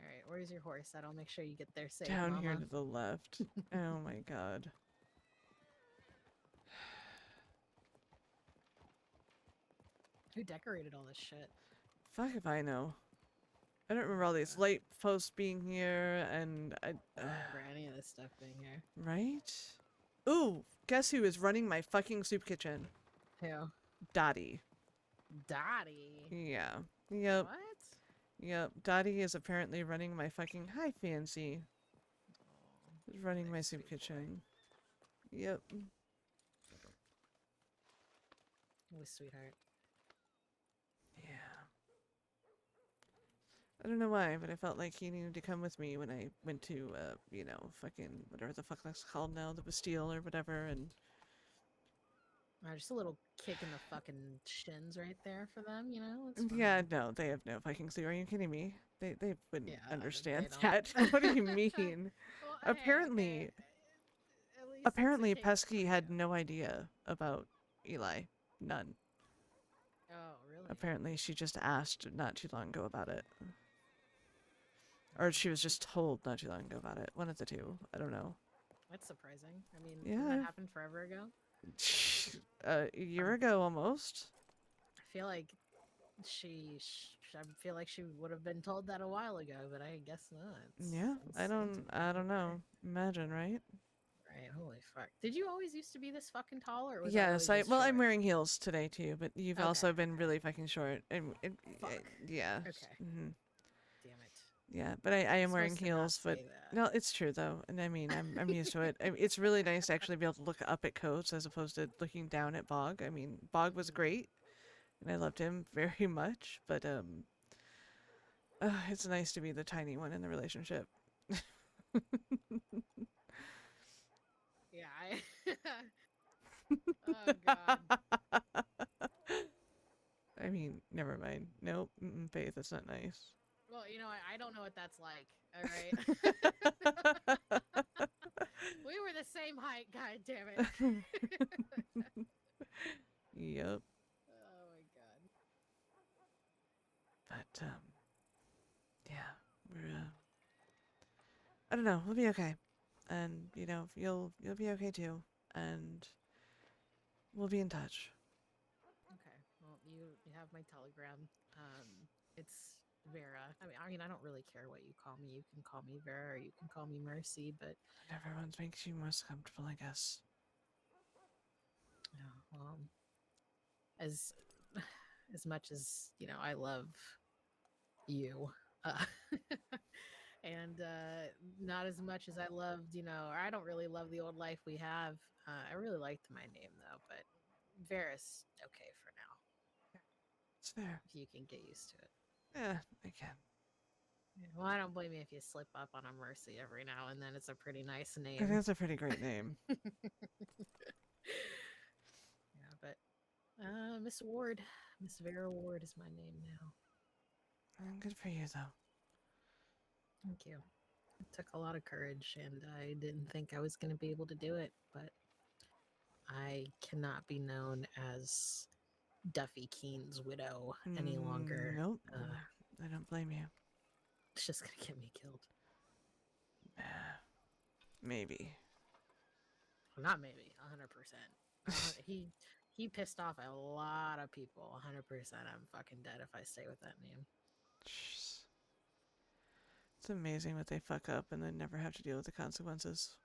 All right, where's your horse? That'll make sure you get there safe, Down here mama. to the left. Oh my god. Who decorated all this shit? Fuck if I know. I don't remember all these Uh, light posts being here, and I don't remember any of this stuff being here. right? Ooh, guess who is running my fucking soup kitchen? Who? Dottie. Dottie. Yeah. Yep. What? Yep. Dottie is apparently running my fucking hi fancy. Is Oh, running my my soup sweet boy. kitchen. Yep. Oh, sweetheart. Yeah. I don't know why, but I felt like he needed to come with me when I went to, fucking whatever the fuck that's called now, the Bastille or whatever, and Just a little kick in the fucking shins right there for them. It's yeah, fine. no, they have no fucking clue. Are you kidding me? They wouldn't Yeah, understand they don't. that. What do you mean? Well, hey, okay. Apparently, At least it's a apparently kick Pesky for had you. no idea about Eli. None. Oh, really? Apparently she just asked not too long ago about it. Or Oh, she was just told not too long ago about it. One of the two. I don't know. that's surprising. I mean, didn't that Yeah. happen forever ago? A year Um, ago almost. I feel like I feel like she would have been told that a while ago, but I guess not. It's Yeah, insane to I me. don't Okay. know. Imagine, right? Right, holy fuck. Did you always used to be this fucking tall, or was that Yes, always just well, I'm short? wearing heels today too, but you've Okay, also been okay. really fucking short. And Fuck. yeah. Okay. hmm Damn it. Yeah, but I You're am wearing supposed to not heels, but say that. no, it's true though. And I mean, I'm used to it. It's really nice to actually be able to look up at coats as opposed to looking down at Bog. I mean, Bog was great and I loved him very much, but it's nice to be the tiny one in the relationship. Yeah, I Oh god. I mean, never mind. Nope, Faith, that's not nice. Well, I don't know what that's like. All right. We were the same height, god damn it. Yep, Oh my god. but yeah, we're I don't know. We'll be okay, and you'll be okay too, and we'll be in touch. Okay. Well, you have my telegram. It's Vera. I mean, I don't really care what you call me. You can call me Vera or you can call me Mercy, but Whatever one makes you most comfortable, I guess. yeah, as as much as I love you, uh, And not as much as I loved, or I don't really love the old life we have. I really liked my name though, but Varys, okay for now, It's fair. if you can get used to it. Yeah, I can. Yeah, well, I don't blame you if you slip up on a Mercy every now and then. It's a pretty nice I think name. that's a pretty great name. Yeah, but Miss Ward, Miss Vera Ward is my name now. Good for you, though. Thank you. It took a lot of courage, and I didn't think I was going to be able to do it, but I cannot be known as Duffy Keene's widow any longer. Nope. I don't blame you. It's just going to get me killed. Maybe. Well, not maybe, 100%. He pissed off a lot of people. 100%. I'm fucking dead if I stay with that name. Jeez. It's amazing what they fuck up and then never have to deal with the consequences.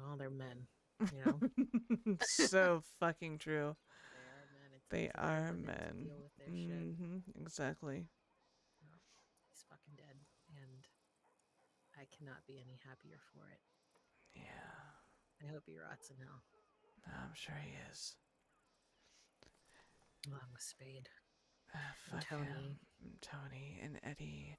Oh, they're men, you know? So fucking true. They are men. It They takes a real are woman to men. deal with their shit. Exactly. Well, he's fucking dead, and I cannot be any happier for it. Yeah. I hope he rots in hell. I'm sure he is. Along with Spade. Fuck Tony. him. Tony and Eddie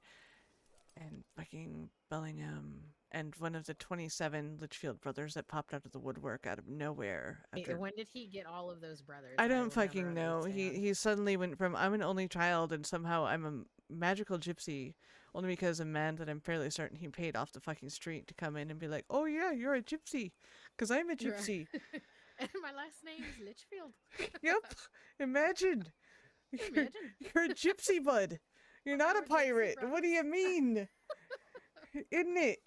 and fucking Bellingham and one of the 27 Litchfield brothers that popped out of the woodwork out of nowhere. When did he get all of those brothers? I don't fucking know. He suddenly went from I'm an only child and somehow I'm a magical gypsy, only because a man that I'm fairly certain he paid off the fucking street to come in and be like, oh yeah, you're a gypsy, because I'm a gypsy. Right. And my last name is Litchfield. Yep. Imagine. Imagine. You're a gypsy, bud. You're not a pirate. What do you mean? Isn't it?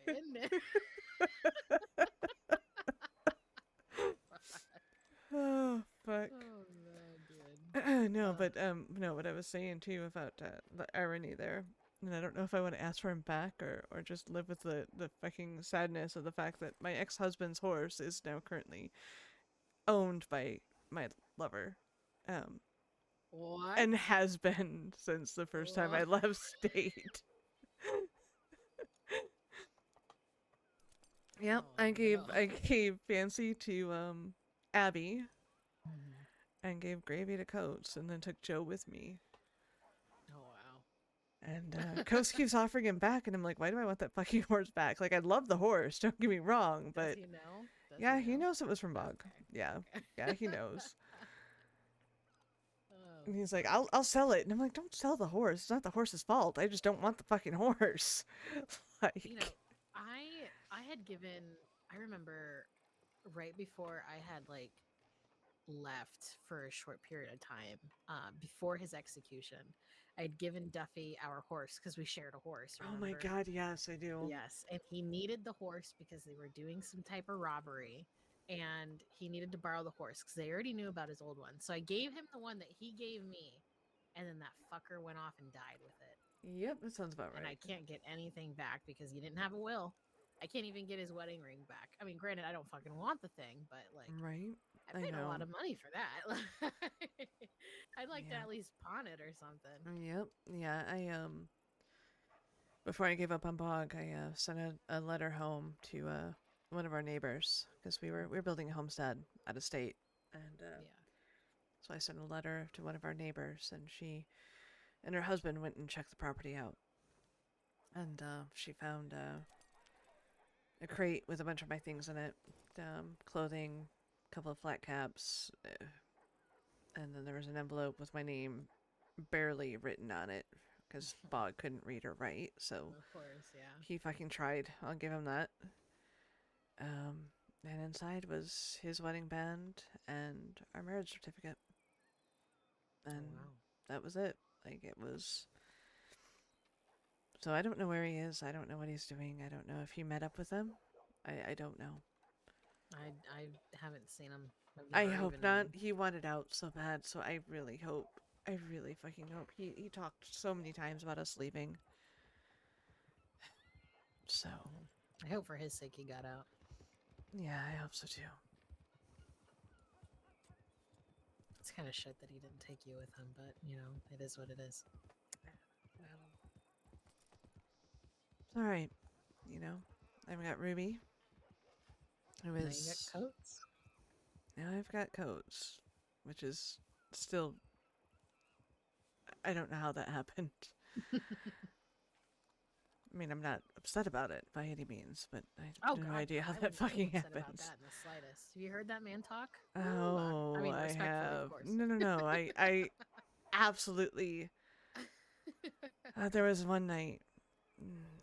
Isn't it? Oh, fuck. Oh, no, dude. No, but no, what I was saying too about the irony there, and I don't know if I want to ask for him back or just live with the fucking sadness of the fact that my ex-husband's horse is now currently owned by my lover. What? And has been since the first time I left state. Yep, Oh, I gave Fancy to Abby Mhm. and gave Gravy to Coates and then took Joe with me. Oh, wow. And Coates keeps offering him back and I'm like, why do I want that fucking horse back? Like, I love the horse, don't get me wrong, but Does he know? yeah, he knows it was from Bog. Okay. Yeah. Okay. Yeah, he knows. Oh, And he's like, I'll sell it. And I'm like, don't sell the horse. It's not the horse's fault. I just don't want the fucking horse. Like, I had given, I remember right before I had like left for a short period of time, before his execution, I had given Duffy our horse because we shared a horse. oh my Remember? god, yes, I do. Yes, and he needed the horse because they were doing some type of robbery, and he needed to borrow the horse because they already knew about his old one. So I gave him the one that he gave me, and then that fucker went off and died with it. Yep, that sounds about right. And I can't get anything back because he didn't have a will. I can't even get his wedding ring back. I mean, granted, I don't fucking want the thing, but like, Right? I paid a lot of money for that. I'd like to at least pawn it or something. Yep. Yeah, before I gave up on Bog, I sent a letter home to one of our neighbors because we were building a homestead out of state, and so I sent a letter to one of our neighbors, and she and her husband went and checked the property out, and she found a crate with a bunch of my things in it, clothing, a couple of flat caps, and then there was an envelope with my name barely written on it because Bog couldn't read or write, so Of course, yeah. he fucking tried. I'll give him that. And inside was his wedding band and our marriage certificate, and wow. that was it. Like, it was. So I don't know where he is. I don't know what he's doing. I don't know if he met up with them. I don't know. I haven't seen him. I hope not. He wanted out so bad, so I really hope. I really fucking hope. He talked so many times about us leaving. So. I hope for his sake he got out. Yeah, I hope so too. It's kind of shit that he didn't take you with him, but, you know, it is what it is. Well, It's all right. You know, I've got Ruby, who Now you got is coats. now I've got Codes, which is still I don't know how that happened. I mean, I'm not upset about it by any means, but I Oh have no God, idea no! how I that wouldn't be fucking upset about happens. that in the slightest. Have you heard that man talk? Ooh, I Oh, mean, I respectfully, of have course. no. I absolutely. There was one night.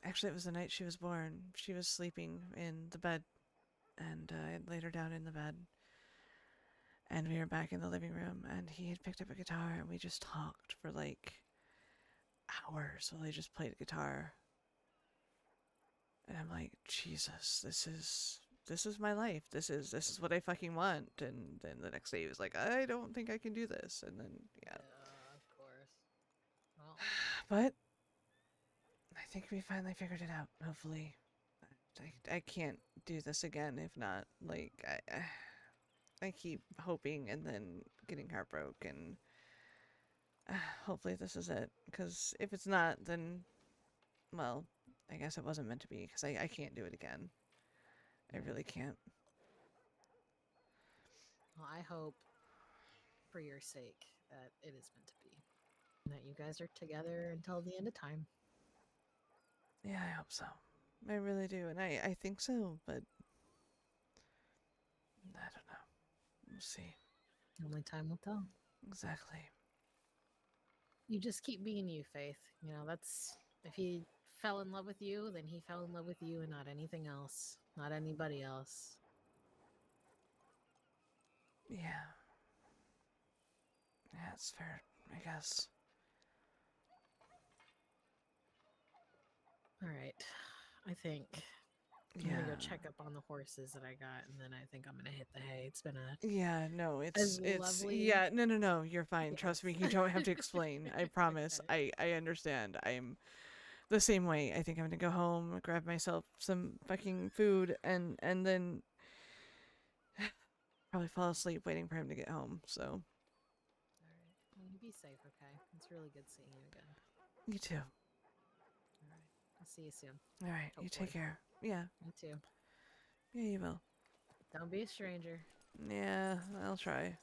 Actually, it was the night she was born. She was sleeping in the bed, and I laid her down in the bed, and we were back in the living room, and he had picked up a guitar, and we just talked for like hours while he just played guitar. And I'm like, Jesus, this is my life. This is what I fucking want. And then the next day he was like, I don't think I can do this. And then yeah, Yeah, of course. Well, but I think we finally figured it out. Hopefully, I can't do this again. If not, like I keep hoping and then getting heartbroken. Hopefully this is it. Because if it's not, then well, I guess it wasn't meant to be. Because I can't do it again. I really can't. well, I hope for your sake that it is meant to be, and that you guys are together until the end of time. Yeah, I hope so. I really do, and I think so, but I don't know. We'll see. Only time will tell. Exactly. You just keep being you, Faith. You know, that's if he fell in love with you, then he fell in love with you and not anything else, not anybody else. Yeah. Yeah, it's fair, I guess. All right. I think I'm gonna Yeah. go check up on the horses that I got, and then I think I'm gonna hit the hay. It's been a Yeah, no, as it's lovely. yeah, no, you're fine. Trust me, Yes. you don't have to explain. I promise. Okay. I understand. I'm the same way. I think I'm gonna go home, grab myself some fucking food, and then probably fall asleep waiting for him to get home. So All right. Well, you be safe, okay? It's really good seeing you again. you too. All right. I'll see you soon. All right, you take Hopefully. care. Yeah, You too. yeah, you will. Don't be a stranger. Yeah, I'll try.